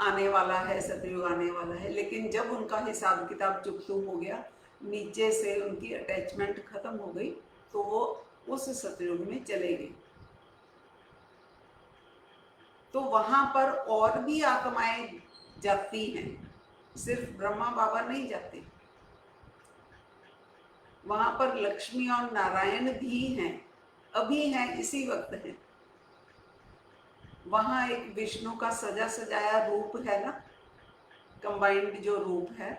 S1: आने वाला है, सतयुग आने वाला है। लेकिन जब उनका हिसाब किताब चुकतू हो गया, नीचे से उनकी अटैचमेंट खत्म हो गई, तो वो उस सतयुग में चले गए। तो वहां पर और भी आत्माएं जाती हैं, सिर्फ ब्रह्मा बाबा नहीं जाते। वहां पर लक्ष्मी और नारायण भी हैं, अभी हैं, इसी वक्त हैं। वहां एक विष्णु का सजा सजाया रूप है ना, कंबाइंड जो रूप है।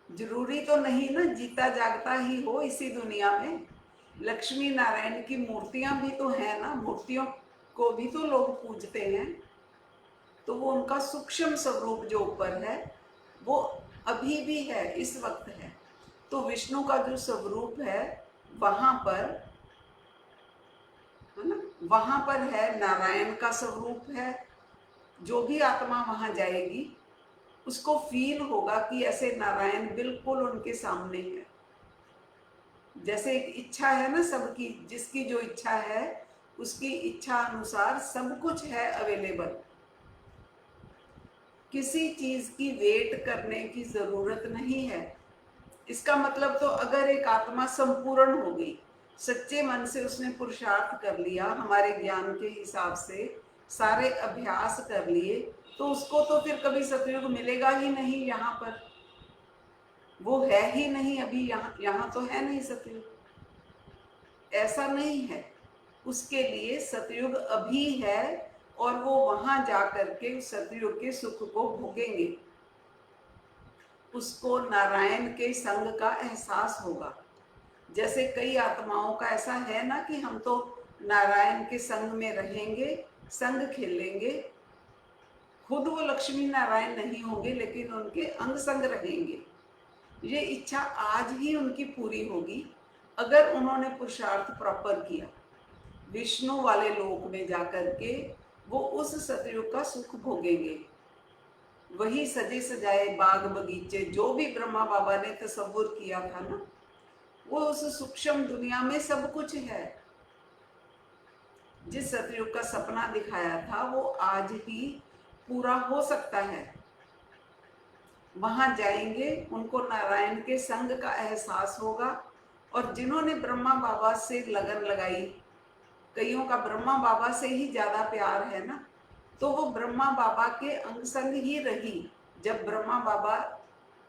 S1: जरूरी तो नहीं ना जीता जागता ही हो इसी दुनिया में। लक्ष्मी नारायण की मूर्तियां भी तो है ना, मूर्तियों को भी तो लोग पूजते हैं। तो वो उनका सूक्ष्म स्वरूप जो ऊपर है, वो अभी भी है, इस वक्त है। तो विष्णु का जो स्वरूप है वहां पर, है ना, वहां पर है, नारायण का स्वरूप है। जो भी आत्मा वहां जाएगी उसको फील होगा कि ऐसे नारायण बिल्कुल उनके सामने है। जैसे एक इच्छा है ना सबकी, जिसकी जो इच्छा है उसकी इच्छा अनुसार सब कुछ है अवेलेबल। किसी चीज की वेट करने की जरूरत नहीं है। इसका मतलब तो अगर एक आत्मा संपूर्ण हो गई, सच्चे मन से उसने पुरुषार्थ कर लिया, हमारे ज्ञान के हिसाब से सारे अभ्यास कर लिए, तो उसको तो फिर कभी सतयुग मिलेगा ही नहीं। यहाँ पर वो है ही नहीं, अभी यहाँ तो है नहीं सतयुग, ऐसा नहीं है। उसके लिए सतयुग अभी है, और वो वहां जाकर के उस सतयुग के सुख को भोगेंगे। उसको नारायण के संग का एहसास होगा। जैसे कई आत्माओं का ऐसा है ना कि हम तो नारायण के संग में रहेंगे, संग खेलेंगे। खुद वो लक्ष्मी नारायण नहीं होंगे, लेकिन उनके अंग संग रहेंगे। ये इच्छा आज ही उनकी पूरी होगी अगर उन्होंने पुरुषार्थ प्रॉपर किया। विष्णु वाले लोक में जाकर के वो उस सतयुग का सुख भोगेंगे। वही सजे सजाए बाग बगीचे जो भी ब्रह्मा बाबा ने तसव्वुर किया था ना, वो उस सूक्ष्म दुनिया में सब कुछ है। जिस सतयुग का सपना दिखाया था वो आज ही पूरा हो सकता है। वहां जाएंगे, उनको नारायण के संग का एहसास होगा। और जिन्होंने ब्रह्मा बाबा से लगन लगाई, कईयों का ब्रह्मा बाबा से ही ज्यादा प्यार है ना, तो वो ब्रह्मा बाबा के अंग संग ही रही। जब ब्रह्मा बाबा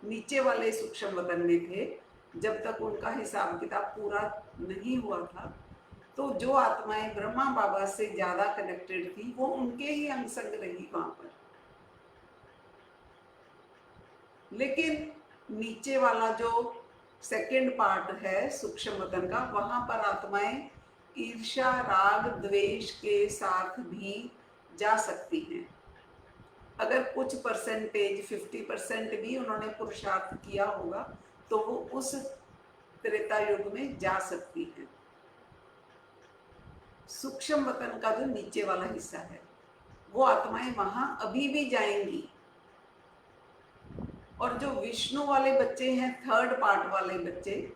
S1: नीचे वाले सूक्ष्म वतन में थे, जब तक उनका हिसाब किताब पूरा नहीं हुआ था, तो जो आत्माएं ब्रह्मा बाबा से ज्यादा कनेक्टेड थी वो उनके ही अंग संग रही वहां पर। लेकिन नीचे वाला जो सेकंड पार्ट है सूक्ष्म वतन का, वहां पर आत्माएं ईर्ष्या राग द्वेष के साथ भी जा सकती हैं। अगर कुछ परसेंटेज 50% भी उन्होंने पुरुषार्थ किया होगा तो वो उस त्रेता युग में जा सकती हैं। सूक्ष्म वतन का जो नीचे वाला हिस्सा है वो आत्माएं वहां अभी भी जाएंगी। और जो विष्णु वाले बच्चे हैं, थर्ड पार्ट वाले बच्चे,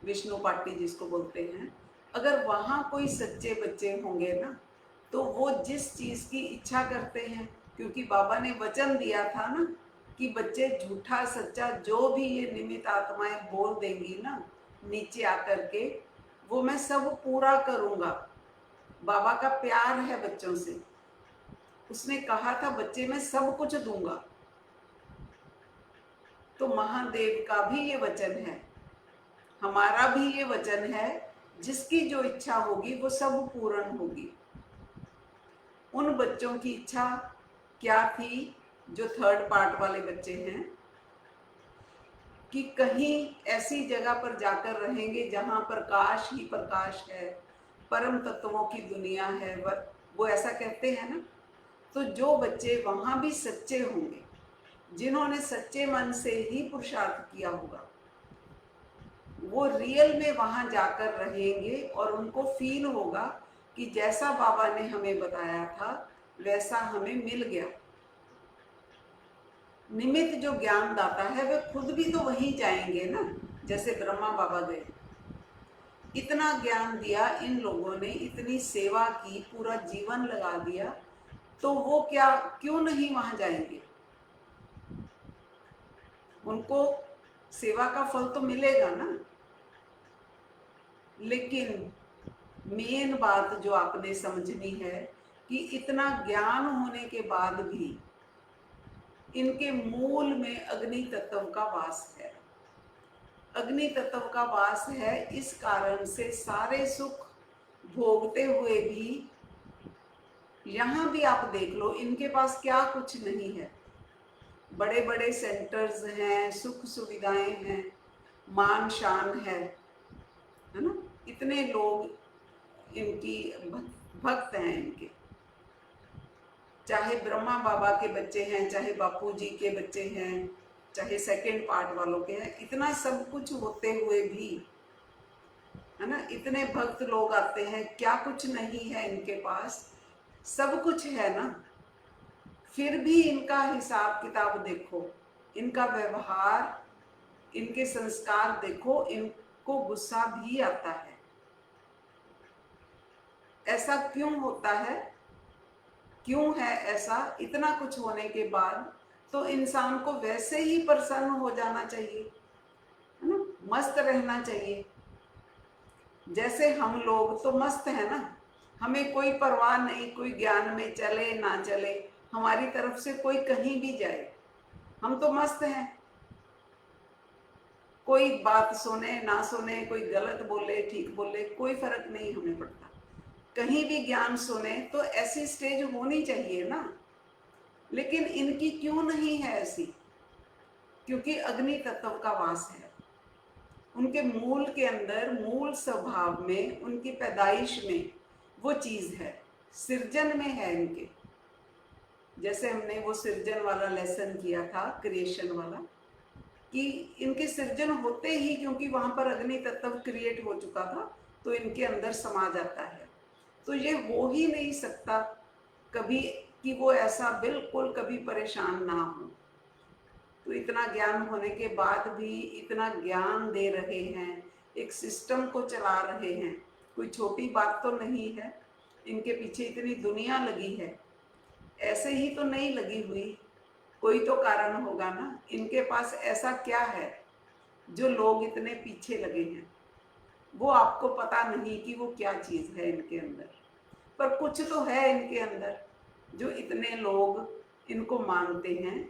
S1: विष्णु पार्टी जिसको बोलते हैं, अगर वहां कोई सच्चे बच्चे होंगे ना, तो वो जिस चीज की इच्छा करते हैं, क्योंकि बाबा ने वचन दिया था ना कि बच्चे झूठा सच्चा जो भी ये निमित्त आत्माएं बोल देंगी ना नीचे आकर के, वो मैं सब पूरा करूंगा। बाबा का प्यार है बच्चों से। उसने कहा था बच्चे मैं सब कुछ दूंगा। तो महादेव का भी ये वचन है, हमारा भी ये वचन है, जिसकी जो इच्छा होगी वो सब पूर्ण होगी। उन बच्चों की इच्छा क्या थी जो थर्ड पार्ट वाले बच्चे हैं, कि कहीं ऐसी जगह पर जाकर रहेंगे जहां प्रकाश ही प्रकाश है, परम तत्वों की दुनिया है, वो ऐसा कहते हैं ना। तो जो बच्चे वहां भी सच्चे होंगे, जिन्होंने सच्चे मन से ही पुरुषार्थ किया होगा, वो रियल में वहां जाकर रहेंगे और उनको फील होगा कि जैसा बाबा ने हमें बताया था वैसा हमें मिल गया। निमित्त जो ज्ञान दाता है वे खुद भी तो वहीं जाएंगे ना, जैसे ब्रह्मा बाबा गए। इतना ज्ञान दिया इन लोगों ने, इतनी सेवा की, पूरा जीवन लगा दिया, तो वो क्या क्यों नहीं वहां जाएंगे? उनको सेवा का फल तो मिलेगा ना। लेकिन मेन बात जो आपने समझनी है कि इतना ज्ञान होने के बाद भी इनके मूल में अग्नि तत्व का वास है। अग्नि तत्व का वास है, इस कारण से सारे सुख भोगते हुए भी, यहाँ भी आप देख लो इनके पास क्या कुछ नहीं है। बड़े बड़े सेंटर्स हैं, सुख सुविधाएं हैं, मान शान है ना, इतने लोग इनकी भक्त हैं इनके। चाहे ब्रह्मा बाबा के बच्चे हैं, चाहे बापू जी के बच्चे हैं, चाहे सेकंड पार्ट वालों के हैं, इतना सब कुछ होते हुए भी, है ना, इतने भक्त लोग आते हैं, क्या कुछ नहीं है इनके पास? सब कुछ है ना। फिर भी इनका हिसाब किताब देखो, इनका व्यवहार, इनके संस्कार देखो, इनको गुस्सा भी आता है। ऐसा क्यों होता है? क्यों है ऐसा? इतना कुछ होने के बाद तो इंसान को वैसे ही प्रसन्न हो जाना चाहिए, है ना, मस्त रहना चाहिए। जैसे हम लोग तो मस्त है ना, हमें कोई परवाह नहीं, कोई ज्ञान में चले ना चले, हमारी तरफ से कोई कहीं भी जाए, हम तो मस्त हैं। कोई बात सुने ना सुने, कोई गलत बोले ठीक बोले, कोई फर्क नहीं हमें पड़ता। कहीं भी ज्ञान सुने तो ऐसी स्टेज होनी चाहिए ना। लेकिन इनकी क्यों नहीं है ऐसी? क्योंकि अग्नि तत्व का वास है उनके मूल के अंदर, मूल स्वभाव में, उनकी पैदाइश में वो चीज है, सृजन में है इनके। जैसे हमने वो सृजन वाला लेसन किया था, क्रिएशन वाला, कि इनके सृजन होते ही, क्योंकि वहां पर अग्नि तत्व क्रिएट हो चुका था, तो इनके अंदर समा जाता है। तो ये हो ही नहीं सकता कभी कि वो ऐसा बिल्कुल कभी परेशान ना हो। तो इतना ज्ञान होने के बाद भी इतना ज्ञान दे रहे हैं, एक सिस्टम को चला रहे हैं, कोई छोटी बात तो नहीं है। इनके पीछे इतनी दुनिया लगी है, ऐसे ही तो नहीं लगी हुई, कोई तो कारण होगा ना। इनके पास ऐसा क्या है जो लोग इतने पीछे लगे हैं, वो आपको पता नहीं कि वो क्या चीज़ है इनके अंदर, पर कुछ तो है इनके अंदर जो इतने लोग इनको मानते हैं।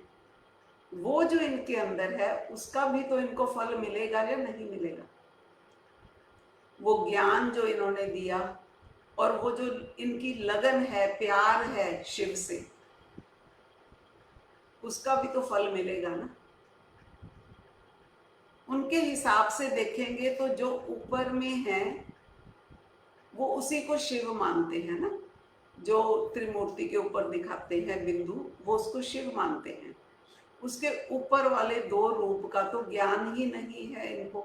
S1: वो जो इनके अंदर है उसका भी तो इनको फल मिलेगा या नहीं मिलेगा। वो ज्ञान जो इन्होंने दिया और वो जो इनकी लगन है, प्यार है शिव से, उसका भी तो फल मिलेगा ना। उनके हिसाब से देखेंगे तो जो ऊपर में है वो उसी को शिव मानते हैं ना। जो त्रिमूर्ति के ऊपर दिखाते हैं बिंदु, वो उसको शिव मानते हैं। उसके ऊपर वाले दो रूप का तो ज्ञान ही नहीं है इनको।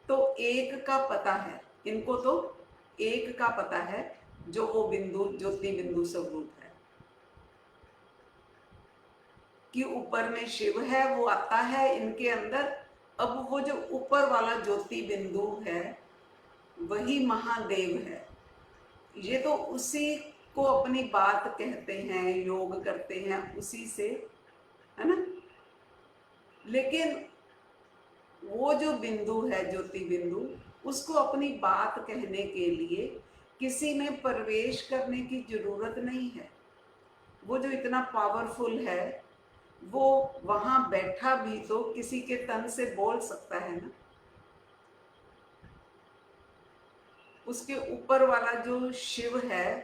S1: तो एक का पता है इनको, तो एक का पता है जो वो बिंदु, ज्योति बिंदु स्वरूप है, कि ऊपर में शिव है, वो आता है इनके अंदर। अब वो जो ऊपर वाला ज्योति बिंदु है वही महादेव है। ये तो उसी को अपनी बात कहते हैं, योग करते हैं उसी से, है ना। लेकिन वो जो बिंदु है ज्योति बिंदु, उसको अपनी बात कहने के लिए किसी में प्रवेश करने की जरूरत नहीं है। वो जो इतना पावरफुल है वो वहां बैठा भी तो किसी के तन से बोल सकता है ना। उसके ऊपर वाला जो शिव है,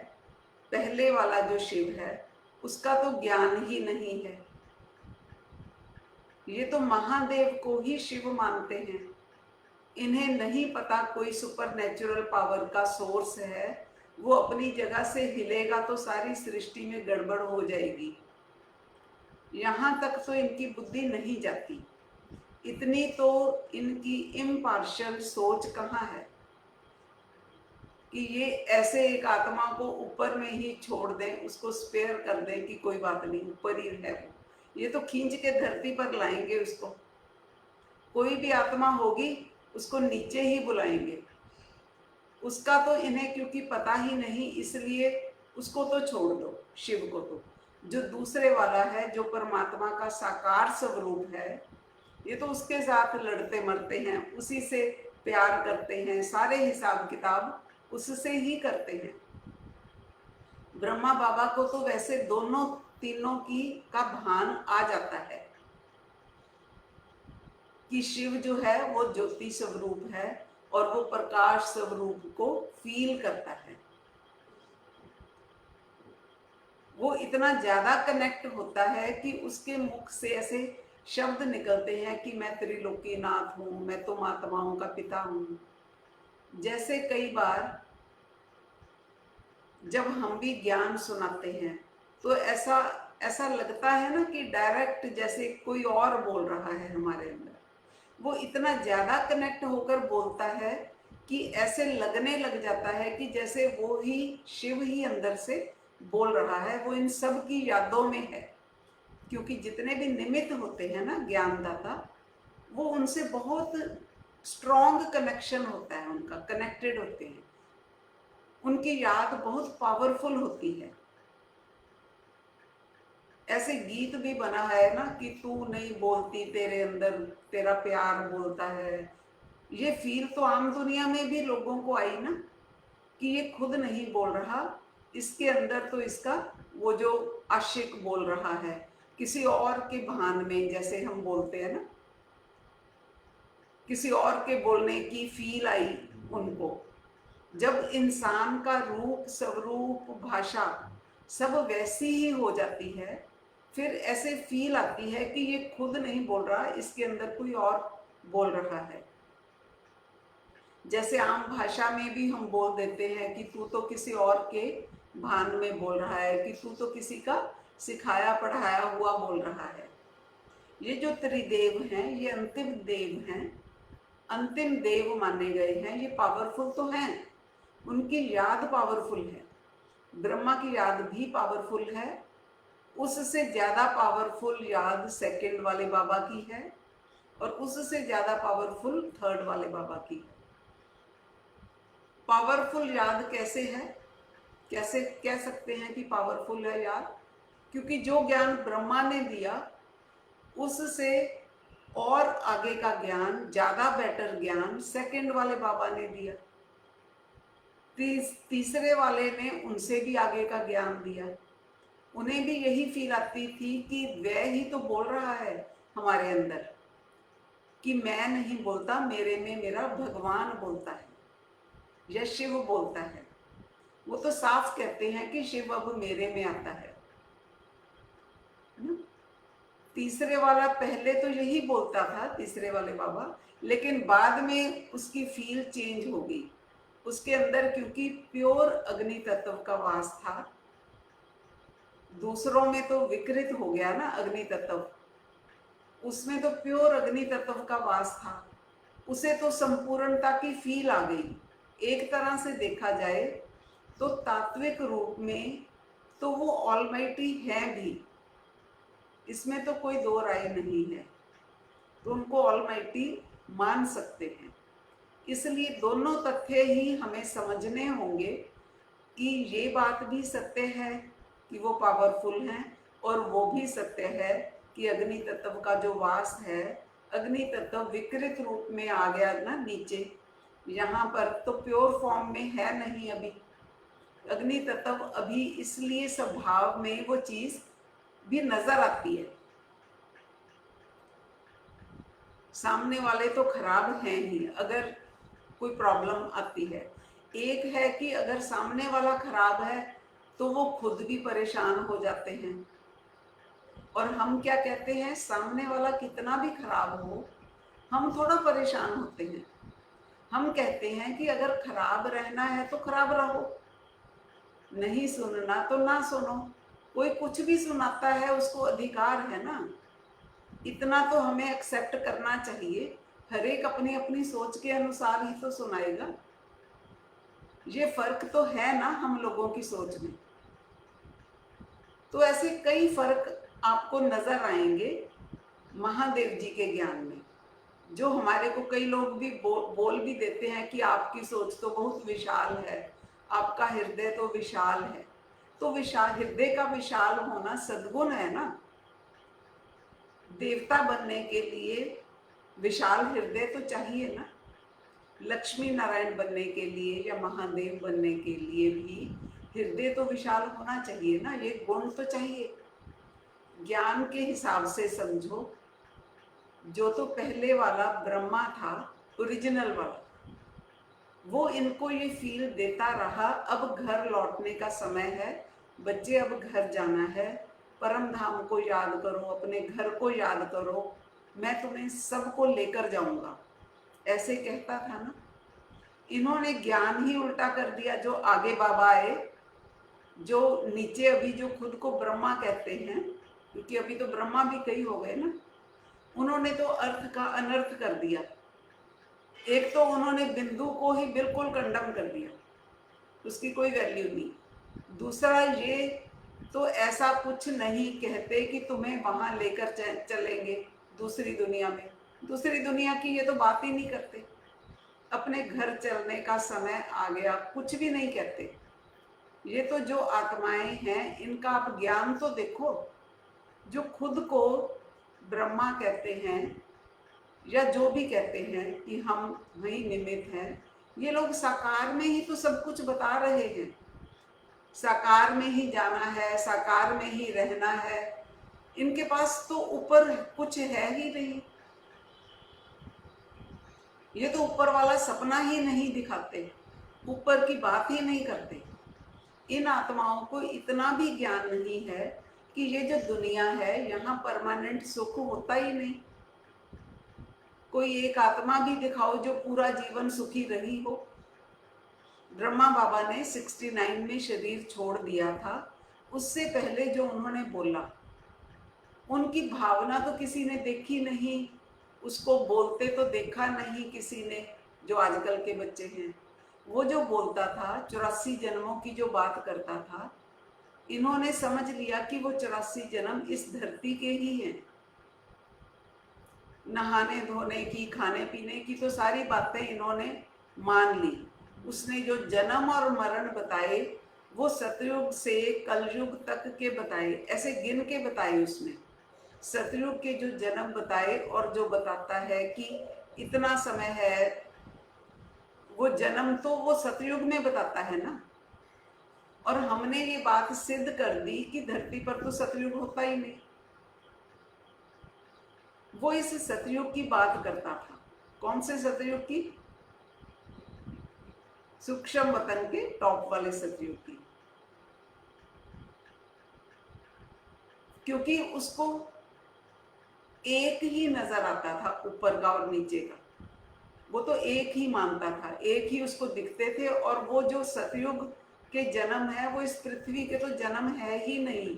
S1: पहले वाला जो शिव है, उसका तो ज्ञान ही नहीं है। ये तो महादेव को ही शिव मानते हैं। इन्हें नहीं पता कोई सुपर नेचुरल पावर का सोर्स है, वो अपनी जगह से हिलेगा तो सारी सृष्टि में गड़बड़ हो जाएगी। यहाँ तक तो इनकी बुद्धि नहीं जाती। इतनी तो इनकी इम्पार्शियल सोच कहाँ है कि ये ऐसे एक आत्मा को ऊपर में ही छोड़ दें, उसको स्पेयर कर दें कि कोई बात नहीं, ऊपर ही है वो। ये तो खींच के धरती पर लाएंगे उसको। कोई भी आत्मा होगी उसको नीचे ही बुलाएंगे। उसका तो इन्हें क्योंकि पता ही नहीं, इसलिए उसको तो छोड़ दो। शिव को तो, जो दूसरे वाला है, जो परमात्मा का साकार स्वरूप है, ये तो उसके साथ लड़ते मरते हैं, उसी से प्यार करते हैं, सारे हिसाब किताब उससे ही करते हैं। ब्रह्मा बाबा को तो वैसे दोनों तीनों की का भान आ जाता है कि शिव जो है वो ज्योति स्वरूप है और वो प्रकाश स्वरूप को फील करता है। वो इतना ज्यादा कनेक्ट होता है कि उसके मुख से ऐसे शब्द निकलते हैं कि मैं त्रिलोकीनाथ हूँ, मैं तुम आत्माओं का पिता हूँ। जैसे कई बार जब हम भी ज्ञान सुनाते हैं तो ऐसा ऐसा लगता है ना कि डायरेक्ट जैसे कोई और बोल रहा है हमारे अंदर। वो इतना ज्यादा कनेक्ट होकर बोलता है कि ऐसे लगने लग जाता है कि जैसे वो ही शिव ही अंदर से बोल रहा है। वो इन सब की यादों में है, क्योंकि जितने भी निमित्त होते हैं ना ज्ञानदाता, वो उनसे बहुत स्ट्रॉन्ग कनेक्शन होता है, उनका कनेक्टेड होते हैं। उनकी याद बहुत पावरफुल होती है। ऐसे गीत भी बना है ना कि तू नहीं बोलती, तेरे अंदर तेरा प्यार बोलता है। ये फील तो आम दुनिया में भी लोगों को आई ना कि ये खुद नहीं बोल रहा, इसके अंदर तो इसका वो जो आशिक बोल रहा है, किसी और के भान में, जैसे हम बोलते हैं ना, किसी और के बोलने की फील आई उनको। जब इंसान का रूप, स्वरूप, भाषा सब वैसी ही हो जाती है, फिर ऐसे फील आती है कि ये खुद नहीं बोल रहा, इसके अंदर कोई और बोल रहा है। जैसे आम भाषा में भी हम बोल देते हैं कि तू तो किसी और के भान में बोल रहा है, कि तू तो किसी का सिखाया पढ़ाया हुआ बोल रहा है। ये जो त्रिदेव हैं, ये अंतिम देव हैं। अंतिम देव माने गए हैं, ये पावरफुल तो हैं, उनकी याद पावरफुल है, ब्रह्मा की याद भी पावरफुल है, उससे ज्यादा पावरफुल याद सेकंड वाले बाबा की है, और उससे ज्यादा पावरफुल थर्ड वाले बाबा की है। पावरफुल याद कैसे है, कैसे कह सकते हैं कि पावरफुल है याद? क्योंकि जो ज्ञान ब्रह्मा ने दिया उससे और आगे का ज्ञान, ज्यादा बेटर ज्ञान सेकंड वाले बाबा ने दिया। तीसरे वाले ने उनसे भी आगे का ज्ञान दिया। उन्हें भी यही फील आती थी कि वह ही तो बोल रहा है हमारे अंदर, कि मैं नहीं बोलता, मेरे में मेरा भगवान बोलता है या शिव बोलता है। वो तो साफ कहते हैं कि शिव अब मेरे में आता है ना? तीसरे वाला पहले तो यही बोलता था, तीसरे वाले बाबा, लेकिन बाद में उसकी फील चेंज हो गई। उसके अंदर क्योंकि प्योर अग्नि तत्व का वास था, दूसरों में तो विकृत हो गया ना अग्नि तत्व, उसमें तो प्योर अग्नि तत्व का वास था, उसे तो संपूर्णता की फील आ गई। एक तरह से देखा जाए तो तात्विक रूप में तो वो ऑलमाइटी है भी, इसमें तो कोई दो राय नहीं है, तो उनको ऑलमाइटी मान सकते हैं। इसलिए दोनों तथ्य ही हमें समझने होंगे कि ये बात भी सत्य है कि वो पावरफुल हैं, और वो भी सत्य है कि अग्नि तत्व का जो वास है, अग्नि तत्व विकृत रूप में आ गया ना नीचे, यहाँ पर तो प्योर फॉर्म में है नहीं अभी अग्नि तत्व, अभी इसलिए स्वभाव में वो चीज भी नजर आती है। सामने वाले तो खराब हैं ही अगर कोई प्रॉब्लम आती है। एक है कि अगर सामने वाला खराब है तो वो खुद भी परेशान हो जाते हैं, और हम क्या कहते हैं, सामने वाला कितना भी खराब हो हम थोड़ा परेशान होते हैं। हम कहते हैं कि अगर खराब रहना है तो खराब रहो, नहीं सुनना तो ना सुनो, कोई कुछ भी सुनाता है उसको अधिकार है ना, इतना तो हमें एक्सेप्ट करना चाहिए। हर एक अपनी अपनी सोच के अनुसार ही तो सुनाएगा। ये फर्क तो है ना हम लोगों की सोच में। तो ऐसे कई फर्क आपको नजर आएंगे महादेव जी के ज्ञान में, जो हमारे को कई लोग भी बोल भी देते हैं कि आपकी सोच तो बहुत विशाल है, आपका हृदय तो विशाल है। तो विशाल हृदय का विशाल होना सद्गुण है ना। देवता बनने के लिए विशाल हृदय तो चाहिए ना। लक्ष्मी नारायण बनने के लिए या महादेव बनने के लिए भी हृदय तो विशाल होना चाहिए ना, ये गुण तो चाहिए। ज्ञान के हिसाब से समझो, जो तो पहले वाला ब्रह्मा था, ओरिजिनल वाला, वो इनको ये फील देता रहा अब घर लौटने का समय है, बच्चे अब घर जाना है, परम धाम को याद करो, अपने घर को याद करो, मैं तुम्हें सबको लेकर जाऊंगा, ऐसे कहता था ना। इन्होंने ज्ञान ही उल्टा कर दिया। जो आगे बाबा आए, जो नीचे अभी जो खुद को ब्रह्मा कहते हैं, क्योंकि अभी तो ब्रह्मा भी कई हो गए ना, उन्होंने तो अर्थ का अनर्थ कर दिया। एक तो उन्होंने बिंदु को ही बिल्कुल कंडम कर दिया, उसकी कोई वैल्यू नहीं। दूसरा ये तो ऐसा कुछ नहीं कहते कि तुम्हें वहां लेकर चलेंगे दूसरी दुनिया में, दूसरी दुनिया की ये तो बात ही नहीं करते। अपने घर चलने का समय आ गया, कुछ भी नहीं कहते। ये तो जो आत्माएं हैं इनका आप ज्ञान तो देखो, जो खुद को ब्रह्मा कहते हैं या जो भी कहते हैं कि हम वही निमित्त हैं, ये लोग साकार में ही तो सब कुछ बता रहे हैं। साकार में ही जाना है, साकार में ही रहना है, इनके पास तो ऊपर कुछ है ही नहीं। ये तो ऊपर वाला सपना ही नहीं दिखाते, ऊपर की बात ही नहीं करते। इन आत्माओं को इतना भी ज्ञान नहीं है कि ये जो दुनिया है यहाँ परमानेंट सुख होता ही नहीं। कोई एक आत्मा भी दिखाओ जो पूरा जीवन सुखी रही हो। ब्रह्मा बाबा ने 69 में शरीर छोड़ दिया था, उससे पहले जो उन्होंने बोला, उनकी भावना तो किसी ने देखी नहीं उसको बोलते तो देखा नहीं किसी ने, जो आजकल के बच्चे हैं। वो जो बोलता था 84 जन्मों की जो बात करता था, इन्होंने समझ लिया कि वो 84 जन्म इस धरती के ही हैं। नहाने धोने की, खाने पीने की तो सारी बातें इन्होंने मान ली। उसने जो जन्म और मरण बताए वो सतयुग से कलयुग तक के बताए, ऐसे गिन के बताए उसने। सतयुग के जो जन्म बताए और जो बताता है कि इतना समय है, वो जन्म तो वो सतयुग में बताता है ना। और हमने ये बात सिद्ध कर दी कि धरती पर तो सतयुग होता ही नहीं। वो इस सतयुग की बात करता था। कौन से सतयुग की? सूक्ष्म वतन के टॉप वाले सतयुग की। क्योंकि उसको एक ही नजर आता था, ऊपर का और नीचे का। वो तो एक ही मानता था, एक ही उसको दिखते थे। और वो जो सतयुग के जन्म है वो इस पृथ्वी के तो जन्म है ही नहीं।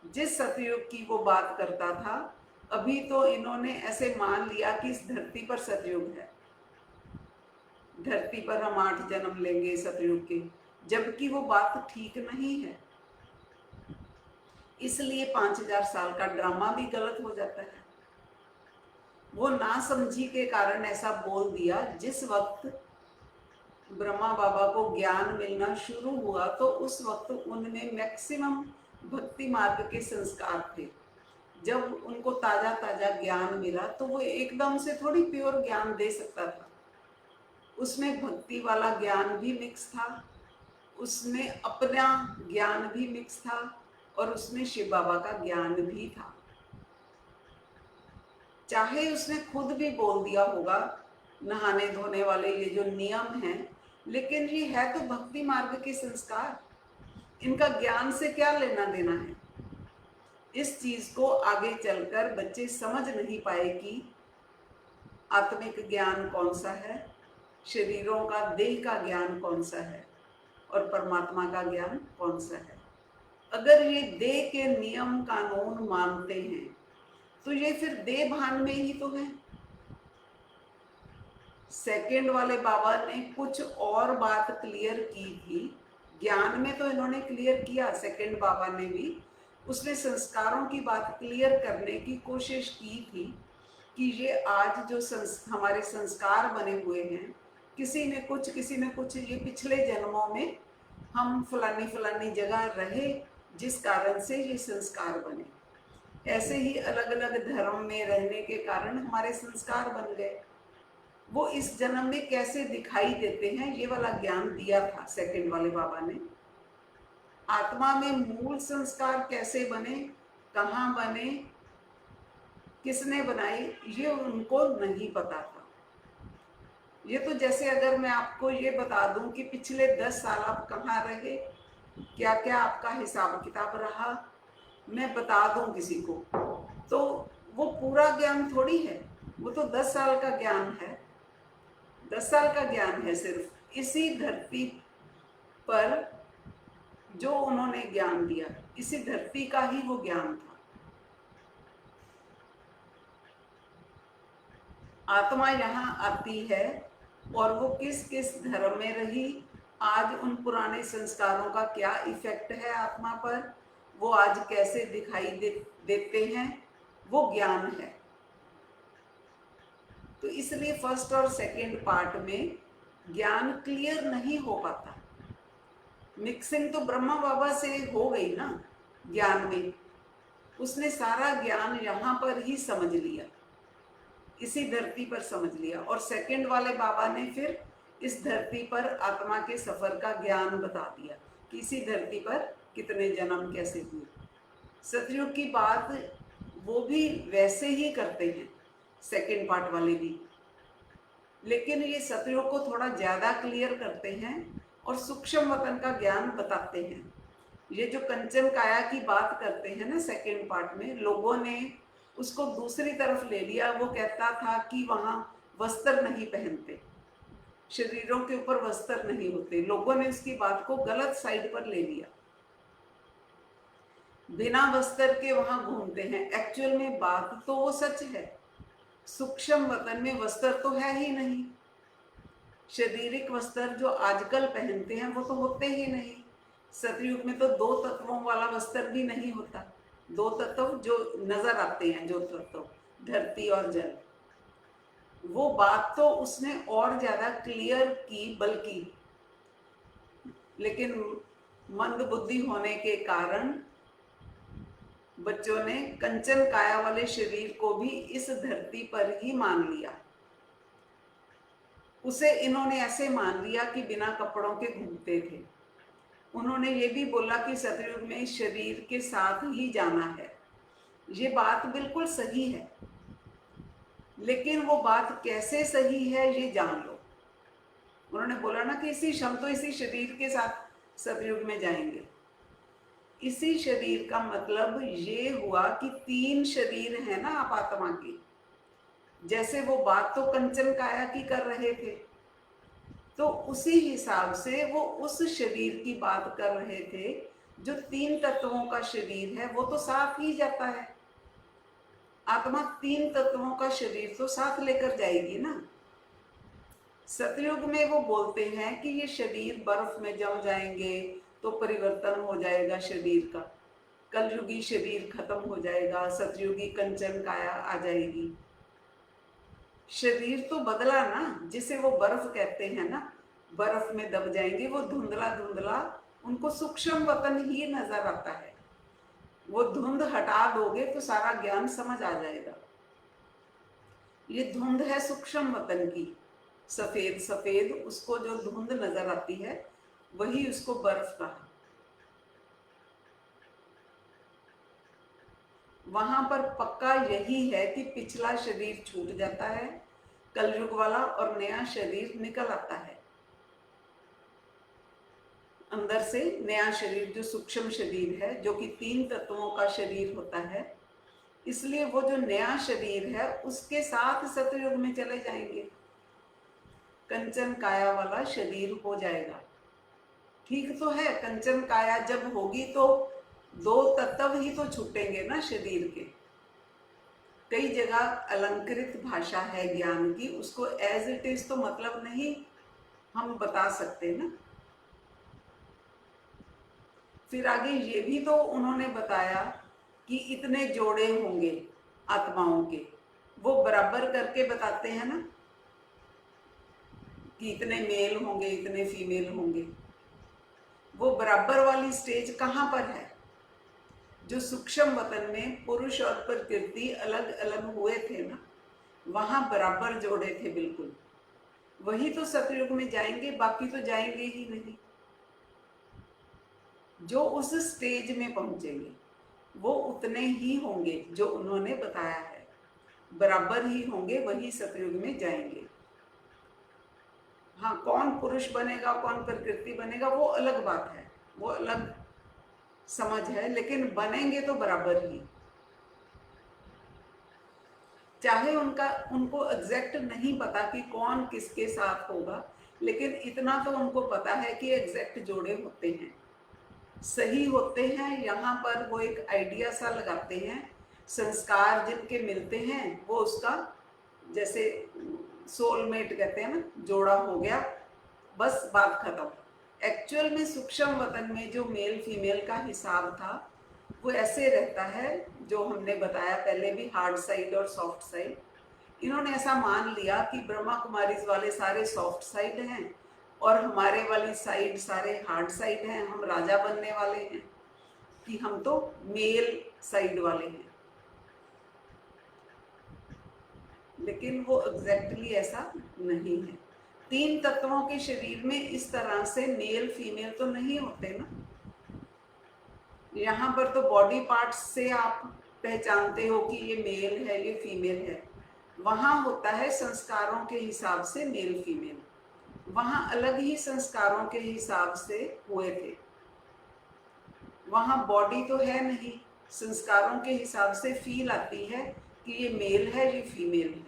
S1: जिस सतयुग की वो बात करता था, अभी तो इन्होंने ऐसे मान लिया कि इस धरती पर सतयुग है, धरती पर हम 8 जन्म लेंगे सतयुग के, जबकि वो बात ठीक नहीं है। इसलिए 5000 साल का ड्रामा भी गलत हो जाता है। वो नासमझी के कारण ऐसा बोल दिया। जिस वक्त ब्रह्मा बाबा को ज्ञान मिलना शुरू हुआ तो उस वक्त उनमें मैक्सिमम भक्ति मार्ग के संस्कार थे। जब उनको ताजा ताजा ज्ञान मिला तो वो एकदम से थोड़ी प्योर ज्ञान दे सकता था। उसमें भक्ति वाला ज्ञान भी मिक्स था, उसमें अपना ज्ञान भी मिक्स था, और उसमें शिव बाबा का ज्ञान भी था। चाहे उसने खुद भी बोल दिया होगा नहाने धोने वाले ये जो नियम हैं, लेकिन ये है तो भक्ति मार्ग के संस्कार। इनका ज्ञान से क्या लेना देना है? इस चीज को आगे चलकर बच्चे समझ नहीं पाए कि आत्मिक ज्ञान कौन सा है, शरीरों का, देह का ज्ञान कौन सा है, और परमात्मा का ज्ञान कौन सा है। अगर ये देह के नियम कानून मानते हैं तो ये फिर देह भान में ही तो है। सेकंड वाले बाबा ने कुछ और बात क्लियर की थी। ज्ञान में तो इन्होंने क्लियर किया, सेकंड बाबा ने भी। उसने संस्कारों की बात क्लियर करने की कोशिश की थी कि ये आज जो हमारे संस्कार बने हुए हैं, किसी में कुछ किसी में कुछ, ये पिछले जन्मों में हम फलानी फलानी जगह रहे जिस कारण से ये संस्कार बने। ऐसे ही अलग अलग धर्म में रहने के कारण हमारे संस्कार बन गए। वो इस जन्म में कैसे दिखाई देते हैं ये वाला ज्ञान दिया था सेकंड वाले बाबा ने। आत्मा में मूल संस्कार कैसे बने, कहाँ बने, किसने बनाई, ये उनको नहीं पता था। ये तो जैसे अगर मैं आपको ये बता दूं कि पिछले 10 साल आप कहाँ रहे, क्या क्या आपका हिसाब किताब रहा, मैं बता दूं किसी को, तो वो पूरा ज्ञान थोड़ी है। वो तो 10 साल का ज्ञान है, 10 साल का ज्ञान है सिर्फ। इसी धरती पर जो उन्होंने ज्ञान दिया, इसी धरती का ही वो ज्ञान था। आत्मा यहाँ आती है और वो किस किस धर्म में रही, आज उन पुराने संस्कारों का क्या इफेक्ट है आत्मा पर, वो आज कैसे दिखाई देते हैं, वो ज्ञान है। तो इसलिए फर्स्ट और सेकंड पार्ट में ज्ञान क्लियर नहीं हो पाता। मिक्सिंग तो ब्रह्मा बाबा से हो गई ना ज्ञान में, उसने सारा ज्ञान यहाँ पर ही समझ लिया, इसी धरती पर समझ लिया। और सेकंड वाले बाबा ने फिर इस धरती पर आत्मा के सफर का ज्ञान बता दिया कि इसी धरती पर कितने जन्म कैसे हुए। सतयुग की बात वो भी वैसे ही करते हैं, सेकंड पार्ट वाले भी, लेकिन ये सतयुग को थोड़ा ज्यादा क्लियर करते हैं और सूक्ष्म वतन का ज्ञान बताते हैं। ये जो कंचन काया की बात करते हैं ना सेकंड पार्ट में, लोगों ने उसको दूसरी तरफ ले लिया। वो कहता था कि वहां वस्त्र नहीं पहनते, शरीरों के ऊपर वस्त्र नहीं होते। लोगों ने उसकी बात को गलत साइड पर ले लिया, बिना वस्त्र के वहां घूमते हैं। एक्चुअल में बात तो वो सच है, सूक्ष्म वतन में वस्त्र तो है ही नहीं। शारीरिक वस्त्र जो आजकल पहनते हैं वो तो होते ही नहीं। सतयुग में तो 2 तत्वों वाला वस्त्र भी नहीं होता। 2 तत्व जो नजर आते हैं, जो तत्व, धरती और जल, वो बात तो उसने और ज्यादा क्लियर की, बल्कि लेकिन मंद बुद्धि होने के कारण बच्चों ने कंचन काया वाले शरीर को भी इस धरती पर ही मान लिया। उसे इन्होंने ऐसे मान लिया कि बिना कपड़ों के घूमते थे। उन्होंने ये भी बोला कि सतयुग में शरीर के साथ ही जाना है। ये बात बिल्कुल सही है, लेकिन वो बात कैसे सही है ये जान लो। उन्होंने बोला ना कि हम तो इसी शरीर के साथ सतयुग में जाएंगे। इसी शरीर का मतलब ये हुआ कि 3 शरीर है ना आप आत्मा के। जैसे वो बात तो कंचन काया की कर रहे थे, तो उसी हिसाब से वो उस शरीर की बात कर रहे थे जो 3 तत्वों का शरीर है। वो तो साथ ही जाता है। आत्मा 3 तत्वों का शरीर तो साथ लेकर जाएगी ना। सतयुग में वो बोलते हैं कि ये शरीर बर्फ में जम जाएंगे तो परिवर्तन हो जाएगा शरीर का, कलयुगी शरीर खत्म हो जाएगा, सतयुगी कंचन काया आ जाएगी। शरीर तो बदला ना, जिसे वो बर्फ कहते हैं ना, बर्फ में दब जाएंगे, वो धुंधला धुंधला, उनको सूक्ष्म वतन ही नजर आता है। वो धुंध हटा दोगे तो सारा ज्ञान समझ आ जाएगा। ये धुंध है सूक्ष्म वतन की, सफेद सफेद, उसको जो धुंध नजर आती है वही उसको बर्फ कहा। वहां पर पक्का यही है कि पिछला शरीर छूट जाता है, कलयुग वाला, और नया शरीर निकल आता है अंदर से। नया शरीर जो सूक्ष्म शरीर है, जो कि 3 तत्वों का शरीर होता है, इसलिए वो जो नया शरीर है उसके साथ सतयुग में चले जाएंगे, कंचन काया वाला शरीर हो जाएगा। ठीक तो है, कंचन काया जब होगी तो 2 तत्व ही तो छूटेंगे ना शरीर के। कई जगह अलंकृत भाषा है ज्ञान की, उसको एज इट इज तो मतलब नहीं हम बता सकते ना। फिर आगे ये भी तो उन्होंने बताया कि इतने जोड़े होंगे आत्माओं के, वो बराबर करके बताते हैं ना कि इतने मेल होंगे, इतने फीमेल होंगे। वो बराबर वाली स्टेज कहाँ पर है? जो सूक्ष्म वतन में पुरुष और प्रकृति अलग अलग हुए थे ना, वहां बराबर जोड़े थे बिल्कुल। वही तो सतयुग में जाएंगे, बाकी तो जाएंगे ही नहीं। जो उस स्टेज में पहुंचेंगे वो उतने ही होंगे जो उन्होंने बताया है, बराबर ही होंगे, वही सतयुग में जाएंगे। हाँ, कौन पुरुष बनेगा कौन प्रकृति बनेगा वो अलग बात है, वो अलग समझ है, लेकिन बनेंगे तो बराबर ही। चाहे उनको एग्जैक्ट नहीं पता कि कौन किसके साथ होगा, लेकिन इतना तो उनको पता है कि एग्जैक्ट जोड़े होते हैं, सही होते हैं। यहाँ पर वो एक आइडिया सा लगाते हैं, संस्कार जिनके मिलते हैं वो उसका, जैसे सोलमेट कहते हैं ना, जोड़ा हो गया, बस बात खत्म। एक्चुअल में सूक्ष्म वतन में जो मेल फीमेल का हिसाब था वो ऐसे रहता है, जो हमने बताया पहले भी, हार्ड साइड और सॉफ्ट साइड। इन्होंने ऐसा मान लिया कि ब्रह्मा कुमारीज वाले सारे सॉफ्ट साइड हैं और हमारे वाली साइड सारे हार्ड साइड हैं, हम राजा बनने वाले हैं, कि हम तो मेल साइड वाले हैं। लेकिन वो एग्जैक्टली ऐसा नहीं है। 3 तत्वों के शरीर में इस तरह से मेल फीमेल तो नहीं होते ना। यहाँ पर तो बॉडी पार्ट्स से आप पहचानते हो कि ये मेल है ये फीमेल है। वहां होता है संस्कारों के हिसाब से मेल फीमेल, वहां अलग ही संस्कारों के हिसाब से हुए थे। वहां बॉडी तो है नहीं, संस्कारों के हिसाब से फील आती है कि ये मेल है ये फीमेल है,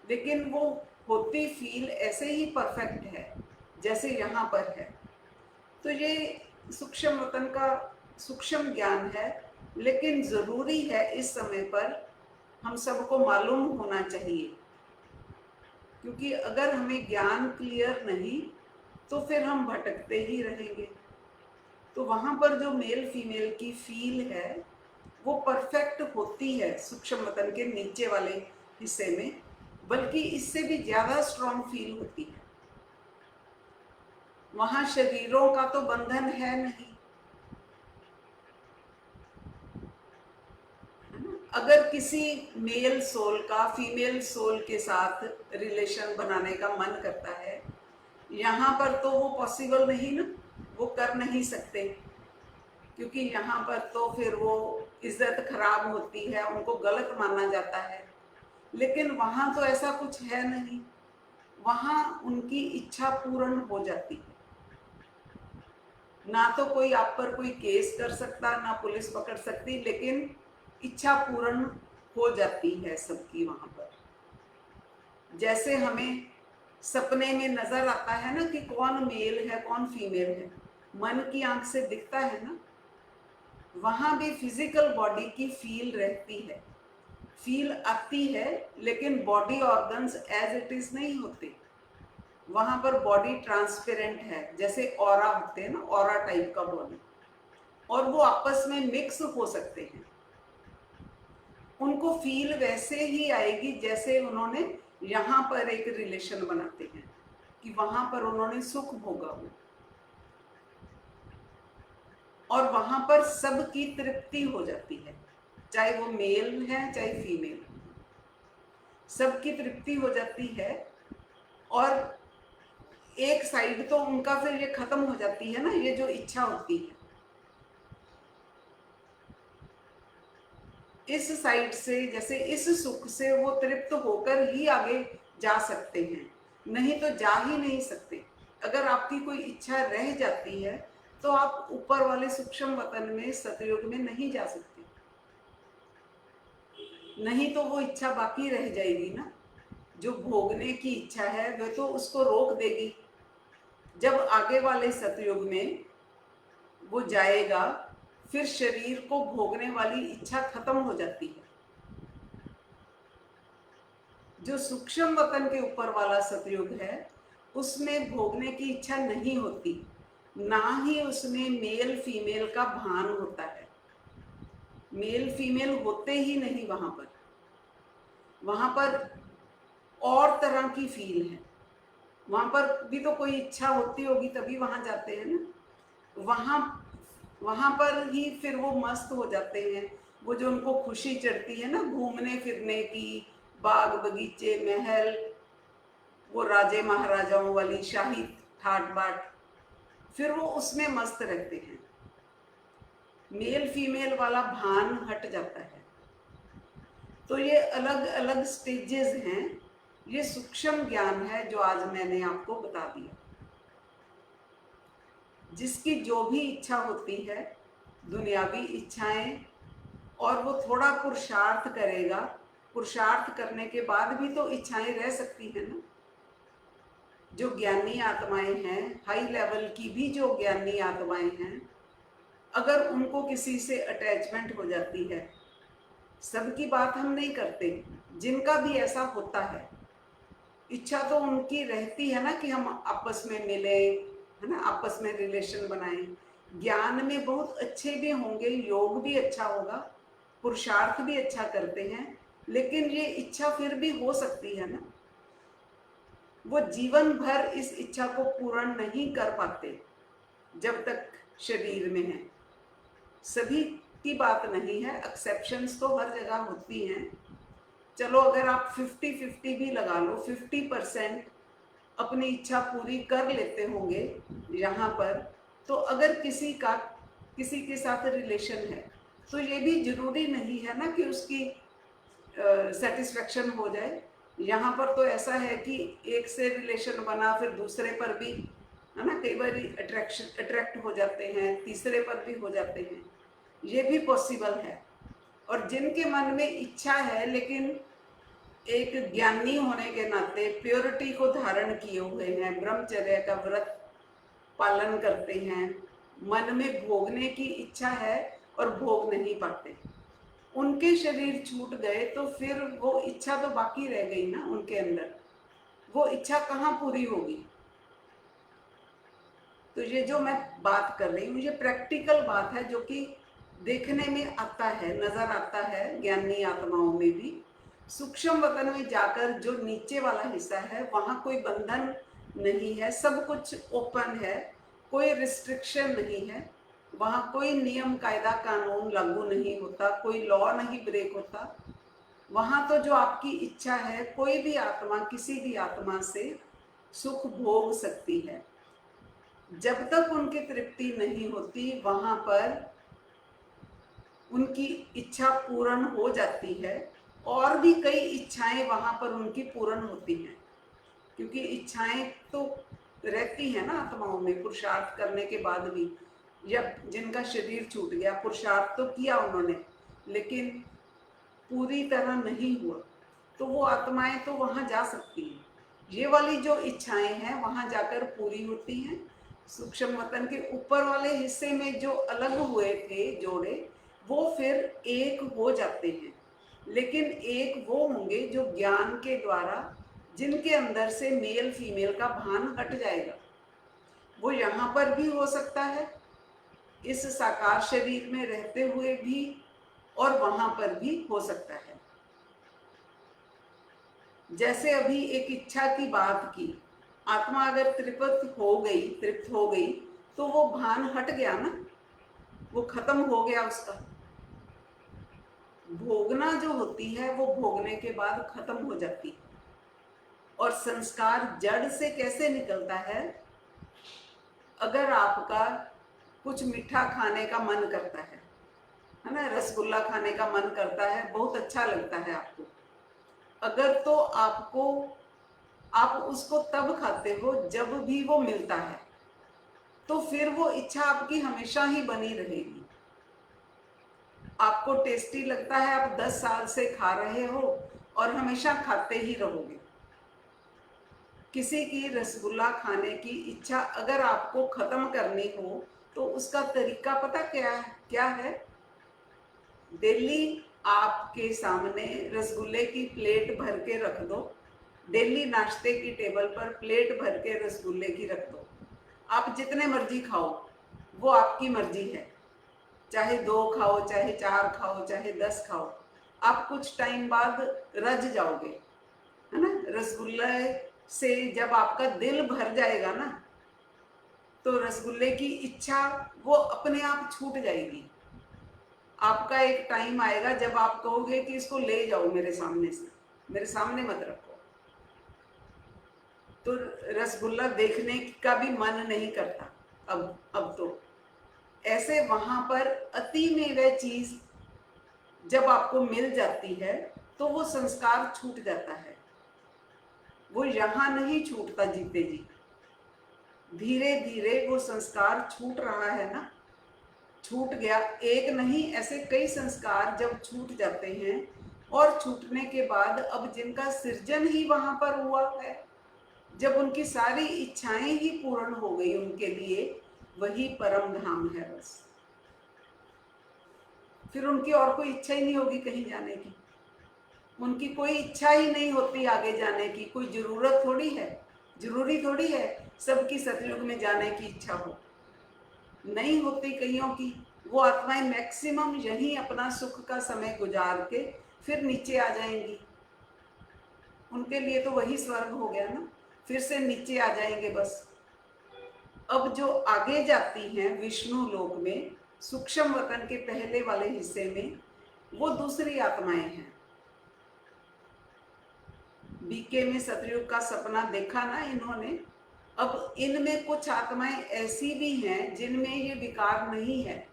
S1: लेकिन वो होती फील ऐसे ही परफेक्ट है जैसे यहाँ पर है। तो ये सूक्ष्म वतन का सूक्ष्म ज्ञान है, लेकिन जरूरी है इस समय पर हम सबको मालूम होना चाहिए, क्योंकि अगर हमें ज्ञान क्लियर नहीं तो फिर हम भटकते ही रहेंगे। तो वहां पर जो मेल फीमेल की फील है वो परफेक्ट होती है सूक्ष्म वतन के नीचे वाले हिस्से में, बल्कि इससे भी ज्यादा स्ट्रॉन्ग फील होती है। वहां शरीरों का तो बंधन है नहीं, है ना। अगर किसी मेल सोल का फीमेल सोल के साथ रिलेशन बनाने का मन करता है, यहाँ पर तो वो पॉसिबल नहीं ना, वो कर नहीं सकते, क्योंकि यहाँ पर तो फिर वो इज्जत खराब होती है, उनको गलत माना जाता है। लेकिन वहां तो ऐसा कुछ है नहीं, वहां उनकी इच्छा पूर्ण हो जाती है। ना तो कोई आप पर कोई केस कर सकता, ना पुलिस पकड़ सकती, लेकिन इच्छा पूर्ण हो जाती है सबकी वहां पर। जैसे हमें सपने में नजर आता है ना कि कौन मेल है कौन फीमेल है, मन की आंख से दिखता है ना, वहां भी फिजिकल बॉडी की फील रहती है, फील आती है, लेकिन body organs as it is नहीं होते। वहां पर बॉडी ट्रांसपेरेंट है, जैसे ऑरा होते हैं ना, ऑरा टाइप का बॉडी, और वो आपस में मिक्स हो सकते हैं। उनको फील वैसे ही आएगी जैसे उन्होंने यहाँ पर एक रिलेशन बनाते हैं कि वहां पर उन्होंने सुख भोगा हो, और वहां पर सबकी तृप्ति हो जाती है, चाहे वो मेल है चाहे फीमेल, सबकी तृप्ति हो जाती है। और एक साइड तो उनका फिर ये खत्म हो जाती है ना, ये जो इच्छा होती है, इस साइड से, जैसे इस सुख से वो तृप्त होकर ही आगे जा सकते हैं, नहीं तो जा ही नहीं सकते। अगर आपकी कोई इच्छा रह जाती है तो आप ऊपर वाले सूक्ष्म वतन में सतयुग में नहीं जा सकते, नहीं तो वो इच्छा बाकी रह जाएगी ना। जो भोगने की इच्छा है वह तो उसको रोक देगी। जब आगे वाले सतयुग में वो जाएगा, फिर शरीर को भोगने वाली इच्छा खत्म हो जाती है। जो सूक्ष्म वतन के ऊपर वाला सतयुग है उसमें भोगने की इच्छा नहीं होती, ना ही उसमें मेल फीमेल का भान होता है। मेल फीमेल होते ही नहीं वहां पर, वहां पर और तरह की फील है। वहां पर भी तो कोई इच्छा होती होगी तभी वहां जाते हैं ना। वहां वहां पर ही फिर वो मस्त हो जाते हैं। वो जो उनको खुशी चढ़ती है ना घूमने फिरने की, बाग बगीचे महल, वो राजे महाराजाओं वाली शाही ठाट बाट, फिर वो उसमें मस्त रहते हैं। मेल फीमेल वाला भान हट जाता है। तो ये अलग अलग स्टेजेस हैं, ये सूक्ष्म ज्ञान है जो आज मैंने आपको बता दिया। जिसकी जो भी इच्छा होती है, दुनियावी इच्छाएं, और वो थोड़ा पुरुषार्थ करेगा, पुरुषार्थ करने के बाद भी तो इच्छाएं रह सकती है ना। जो ज्ञानी आत्माएं हैं, हाई लेवल की भी जो ज्ञानी आत्माएं हैं, अगर उनको किसी से अटैचमेंट हो जाती है, सबकी बात हम नहीं करते, जिनका भी ऐसा होता है, इच्छा तो उनकी रहती है ना कि हम आपस में मिले, है ना, आपस में रिलेशन बनाएं। ज्ञान में बहुत अच्छे भी होंगे, योग भी अच्छा होगा, पुरुषार्थ भी अच्छा करते हैं, लेकिन ये इच्छा फिर भी हो सकती है ना। वो जीवन भर इस इच्छा को पूर्ण नहीं कर पाते जब तक शरीर में है। सभी की बात नहीं है, एक्सेप्शंस तो हर जगह होती हैं। चलो अगर आप 50-50 भी लगा लो, 50% अपनी इच्छा पूरी कर लेते होंगे यहाँ पर, तो अगर किसी के साथ रिलेशन है तो ये भी जरूरी नहीं है ना कि उसकी सेटिस्फेक्शन हो जाए। यहाँ पर तो ऐसा है कि एक से रिलेशन बना फिर दूसरे पर भी, है ना, कई बार अट्रैक्ट हो जाते हैं, तीसरे पर भी हो जाते हैं, ये भी पॉसिबल है। और जिनके मन में इच्छा है लेकिन एक ज्ञानी होने के नाते प्योरिटी को धारण किए हुए हैं, ब्रह्मचर्य का व्रत पालन करते हैं, मन में भोगने की इच्छा है और भोग नहीं पाते, उनके शरीर छूट गए तो फिर वो इच्छा तो बाकी रह गई ना उनके अंदर, वो इच्छा कहाँ पूरी होगी। तो ये जो मैं बात कर रही हूँ ये प्रैक्टिकल बात है, जो कि देखने में आता है, नजर आता है ज्ञानी आत्माओं में भी। सूक्ष्म वतन में जाकर जो नीचे वाला हिस्सा है वहां कोई बंधन नहीं है, सब कुछ ओपन है, कोई रिस्ट्रिक्शन नहीं है, वहां कोई नियम कायदा कानून लागू नहीं होता, कोई लॉ नहीं ब्रेक होता। वहां तो जो आपकी इच्छा है, कोई भी आत्मा किसी भी आत्मा से सुख भोग सकती है। जब तक उनकी तृप्ति नहीं होती वहां पर उनकी इच्छा पूर्ण हो जाती है, और भी कई इच्छाएं वहां पर उनकी पूर्ण होती हैं, क्योंकि इच्छाएं तो रहती हैं ना आत्माओं में पुरुषार्थ करने के बाद भी। जब जिनका शरीर छूट गया, पुरुषार्थ तो किया उन्होंने लेकिन पूरी तरह नहीं हुआ, तो वो आत्माएं तो वहां जा सकती हैं। ये वाली जो इच्छाएं हैं वहां जाकर पूरी होती हैं। सूक्ष्म वतन के ऊपर वाले हिस्से में जो अलग हुए थे जोड़े, वो फिर एक हो जाते हैं, लेकिन एक वो होंगे जो ज्ञान के द्वारा, जिनके अंदर से मेल फीमेल का भान हट जाएगा। वो यहाँ पर भी हो सकता है, इस साकार शरीर में रहते हुए भी, और वहां पर भी हो सकता है। जैसे अभी एक इच्छा की बात की, आत्मा अगर तृप्त हो गई तो वो भान हट गया ना, वो खत्म हो गया उसका। भोगना जो होती है वो भोगने के बाद खत्म हो जाती है। और संस्कार जड़ से कैसे निकलता है? अगर आपका कुछ मीठा खाने का मन करता है ना, रसगुल्ला खाने का मन करता है, बहुत अच्छा लगता है आपको, अगर तो आप उसको तब खाते हो जब भी वो मिलता है, तो फिर वो इच्छा आपकी हमेशा ही बनी रहेगी। आपको टेस्टी लगता है, आप 10 साल से खा रहे हो और हमेशा खाते ही रहोगे। किसी की रसगुल्ला खाने की इच्छा अगर आपको खत्म करनी हो तो उसका तरीका पता क्या है? डेली आपके सामने रसगुल्ले की प्लेट भर के रख दो, डेली नाश्ते की टेबल पर प्लेट भर के रसगुल्ले की रख दो। आप जितने मर्जी खाओ, वो आपकी मर्जी है, चाहे 2 खाओ, चाहे 4 खाओ, चाहे 10 खाओ, आप कुछ टाइम बाद रज जाओगे, है ना। रसगुल्ले से जब आपका दिल भर जाएगा ना, तो रसगुल्ले की इच्छा वो अपने आप छूट जाएगी। आपका एक टाइम आएगा जब आप कहोगे कि इसको ले जाओ मेरे सामने से, मेरे सामने मत रखो। तो रसगुल्ला देखने का भी मन नहीं करता अब तो। ऐसे वहां पर अति में वह चीज जब आपको मिल जाती है तो वो संस्कार छूट जाता है। वो यहां नहीं छूटता जीते जी, धीरे धीरे वो संस्कार छूट रहा है ना। छूट गया, एक नहीं, ऐसे कई संस्कार जब छूट जाते हैं, और छूटने के बाद अब जिनका सृजन ही वहां पर हुआ है, जब उनकी सारी इच्छाएं ही पूर्ण हो गई उनके लिए, वही परम धाम है बस। फिर उनकी और कोई इच्छा ही नहीं होगी कहीं जाने की, उनकी कोई इच्छा ही नहीं होती आगे जाने की। कोई जरूरत थोड़ी है, जरूरी थोड़ी है सबकी सतयुग में जाने की इच्छा हो, नहीं होती कईयों की। वो आत्माएं मैक्सिमम यहीं अपना सुख का समय गुजार के फिर नीचे आ जाएंगी। उनके लिए तो वही स्वर्ग हो गया ना, फिर से नीचे आ जाएंगे बस। अब जो आगे जाती हैं विष्णु लोक में, सूक्ष्म वतन के पहले वाले हिस्से में, वो दूसरी आत्माएं हैं। बीके में सतयुग का सपना देखा ना इन्होंने। अब इनमें कुछ आत्माएं ऐसी भी हैं जिनमें ये विकार नहीं है।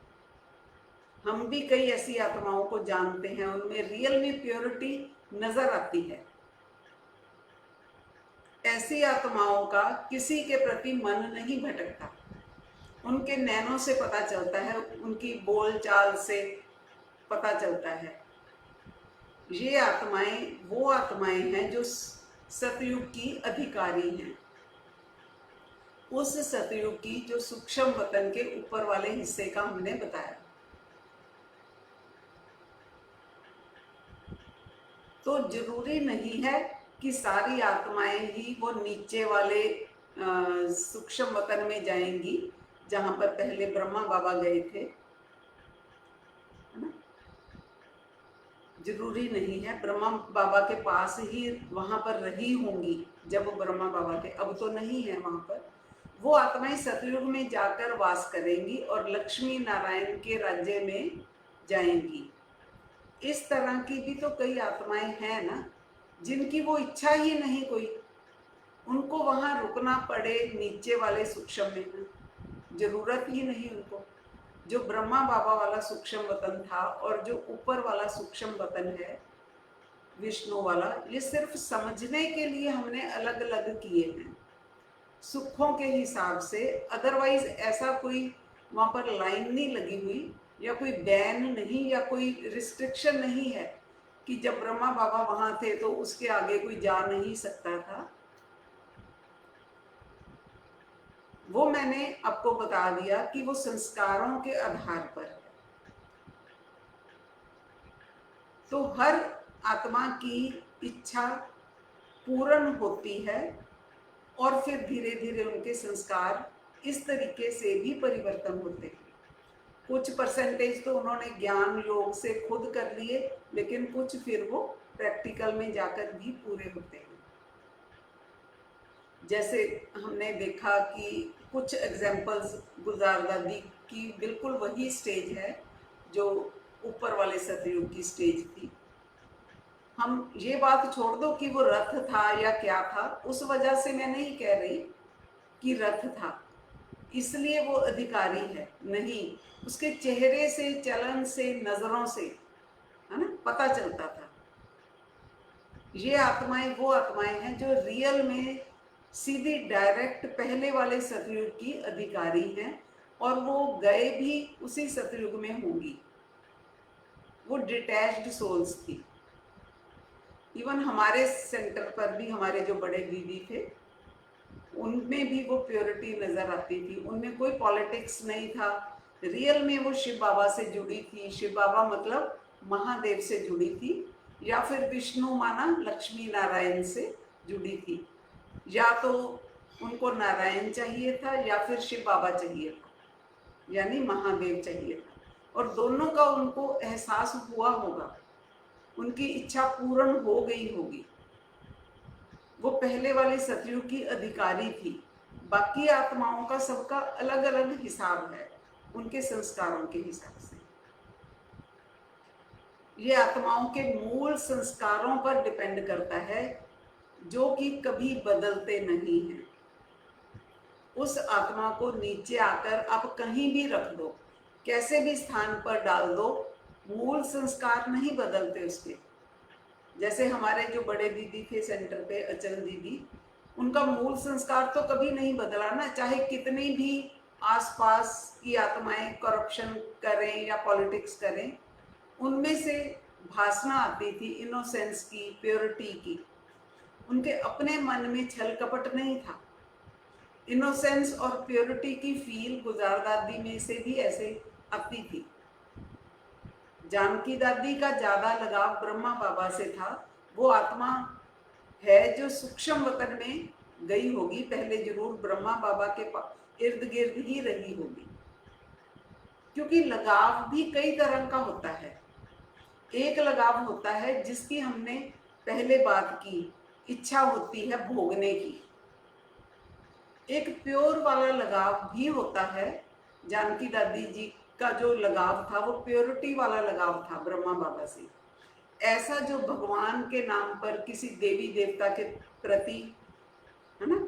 S1: हम भी कई ऐसी आत्माओं को जानते हैं, उनमें रियल में प्योरिटी नजर आती है। ऐसी आत्माओं का किसी के प्रति मन नहीं भटकता, उनके नैनों से पता चलता है, उनकी बोल चाल से पता चलता है। ये आत्माएं वो आत्माएं हैं जो सतयुग की अधिकारी हैं, उस सतयुग की जो सूक्ष्म वतन के ऊपर वाले हिस्से का हमने बताया। तो जरूरी नहीं है कि सारी आत्माएं ही वो नीचे वाले सूक्ष्म वतन में जाएंगी जहां पर पहले ब्रह्मा बाबा गए थे, है ना। जरूरी नहीं है, ब्रह्मा बाबा के पास ही वहां पर रही होंगी जब वो ब्रह्मा बाबा थे, अब तो नहीं है वहां पर। वो आत्माएं सतयुग में जाकर वास करेंगी और लक्ष्मी नारायण के राज्य में जाएंगी। इस तरह की भी तो कई आत्माएं हैं ना, जिनकी वो इच्छा ही नहीं कोई, उनको वहां रुकना पड़े नीचे वाले सूक्ष्म में ना, जरूरत ही नहीं उनको। जो ब्रह्मा बाबा वाला सूक्ष्म वतन था और जो ऊपर वाला सूक्ष्म वतन है विष्णु वाला, ये सिर्फ समझने के लिए हमने अलग अलग किए हैं सुखों के हिसाब से। अदरवाइज ऐसा कोई वहां पर लाइन नहीं लगी हुई, या कोई बैन नहीं, या कोई रिस्ट्रिक्शन नहीं है कि जब ब्रह्मा बाबा वहां थे तो उसके आगे कोई जा नहीं सकता था। वो मैंने आपको बता दिया कि वो संस्कारों के आधार पर है। तो हर आत्मा की इच्छा पूर्ण होती है और फिर धीरे धीरे उनके संस्कार इस तरीके से भी परिवर्तन होते हैं। कुछ परसेंटेज तो उन्होंने ज्ञान योग से खुद कर लिए, लेकिन कुछ फिर वो प्रैक्टिकल में जाकर भी पूरे होते हैं। जैसे हमने देखा कि कुछ एग्जाम्पल्स गुलजार दादी की बिल्कुल वही स्टेज है जो ऊपर वाले सतयुग की स्टेज थी। हम ये बात छोड़ दो कि वो रथ था या क्या था, उस वजह से मैं नहीं कह रही कि रथ था इसलिए वो अधिकारी है, नहीं, उसके चेहरे से, चलन से, नजरों से, है ना, पता चलता था। ये आत्माएं वो आत्माएं हैं जो रियल में सीधी डायरेक्ट पहले वाले सतयुग की अधिकारी हैं, और वो गए भी उसी सतयुग में होंगी। वो डिटैच्ड सोल्स थी। इवन हमारे सेंटर पर भी हमारे जो बड़े दीदी थे, उनमें भी वो प्योरिटी नजर आती थी। उनमें कोई पॉलिटिक्स नहीं था, रियल में वो शिव बाबा से जुड़ी थी। शिव बाबा मतलब महादेव से जुड़ी थी, या फिर विष्णु माना लक्ष्मी नारायण से जुड़ी थी। या तो उनको नारायण चाहिए था या फिर शिव बाबा चाहिए था, यानी महादेव चाहिए था। और दोनों का उनको एहसास हुआ होगा, उनकी इच्छा पूर्ण हो गई होगी। वो पहले वाले सतयुग की अधिकारी थी। बाकी आत्माओं का सबका अलग अलग हिसाब है, उनके संस्कारों के हिसाब से। ये आत्माओं के मूल संस्कारों पर डिपेंड करता है, जो कि कभी बदलते नहीं हैं। उस आत्मा को नीचे आकर आप कहीं भी रख दो, कैसे भी स्थान पर डाल दो, मूल संस्कार नहीं बदलते उसके। जैसे हमारे जो बड़े दीदी थे सेंटर पे, अचल दीदी, उनका मूल संस्कार तो कभी नहीं बदला ना, चाहे कितनी भी आसपास की आत्माएं करप्शन करें या पॉलिटिक्स करें, उनमें से भासना आती थी इनोसेंस की, प्योरिटी की। उनके अपने मन में छल कपट नहीं था। इनोसेंस और प्योरिटी की फील गुजार दादी में से भी ऐसे आती थी। जानकी दादी का ज्यादा लगाव ब्रह्मा बाबा से था। वो आत्मा है जो सूक्ष्म वतन में गई होगी, पहले जरूर ब्रह्मा बाबा के इर्द गिर्द ही रही होगी। क्योंकि लगाव भी कई तरह का होता है। एक लगाव होता है जिसकी हमने पहले बात की, इच्छा होती है भोगने की। एक प्योर वाला लगाव भी होता है। जानकी दादी जी का जो लगाव था वो प्योरिटी वाला लगाव था ब्रह्मा बाबा से। ऐसा जो भगवान के नाम पर किसी देवी देवता के प्रति, है ना,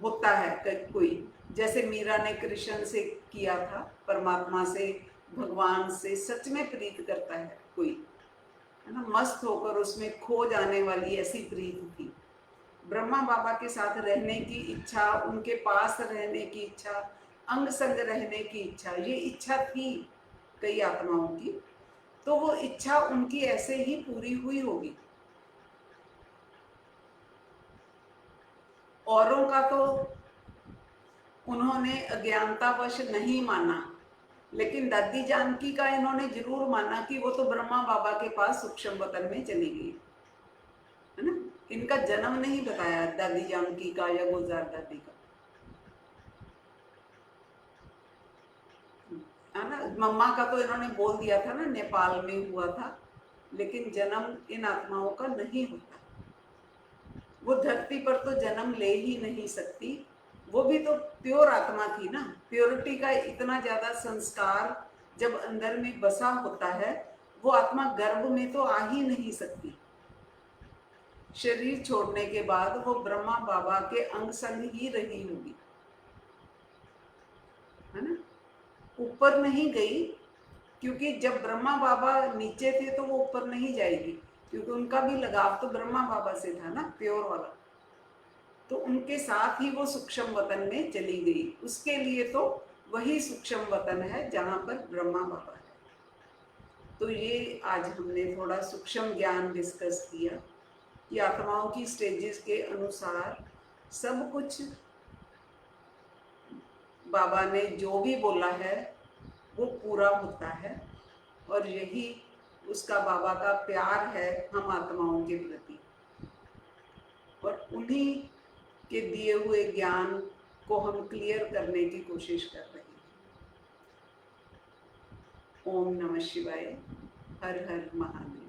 S1: होता है कोई, जैसे मीरा ने कृष्ण से किया था, परमात्मा से, भगवान से सच में प्रीत करता है कोई, है ना, मस्त होकर उसमें खो जाने वाली ऐसी प्रीत थी। ब्रह्मा बाबा के साथ रहने की इच्छा, उनके पास रहने की इच्छा, अंग संग रहने की इच्छा, ये इच्छा थी कई आत्माओं की। तो वो इच्छा उनकी ऐसे ही पूरी हुई होगी। औरों का तो उन्होंने अज्ञानतावश नहीं माना, लेकिन दादी जानकी का इन्होंने जरूर माना कि वो तो ब्रह्मा बाबा के पास सूक्ष्म वतन में चली गई। इनका जन्म नहीं बताया दादी जानकी का या गुलजार दादी का, है ना। मम्मा का तो इन्होंने बोल दिया था ना, नेपाल में हुआ था, लेकिन जन्म इन आत्माओं का नहीं होता। वो धरती पर तो जन्म ले ही नहीं सकती, वो भी तो प्योर आत्मा थी ना। प्योरिटी का इतना ज्यादा संस्कार जब अंदर में बसा होता है, वो आत्मा गर्भ में तो आ ही नहीं सकती। शरीर छोड़ने के बाद वो ब्रह्मा बाबा के अंग संग ही रही होगी, है ना। ऊपर नहीं गई, क्योंकि जब ब्रह्मा बाबा नीचे थे तो वो ऊपर नहीं जाएगी, क्योंकि उनका भी लगाव तो ब्रह्मा बाबा से था ना, प्योर वाला। तो उनके साथ ही वो सूक्ष्म वतन में चली गई। उसके लिए तो वही सूक्ष्म वतन है जहां पर ब्रह्मा बाबा है। तो ये आज हमने थोड़ा सूक्ष्म ज्ञान डिस्कस किया कि आत्माओं की स्टेजेस के अनुसार सब कुछ बाबा ने जो भी बोला है वो पूरा होता है, और यही उसका बाबा का प्यार है हम आत्माओं के प्रति। और उन्हीं के दिए हुए ज्ञान को हम क्लियर करने की कोशिश कर रहे हैं। ओम नमः शिवाय। हर हर महादेव।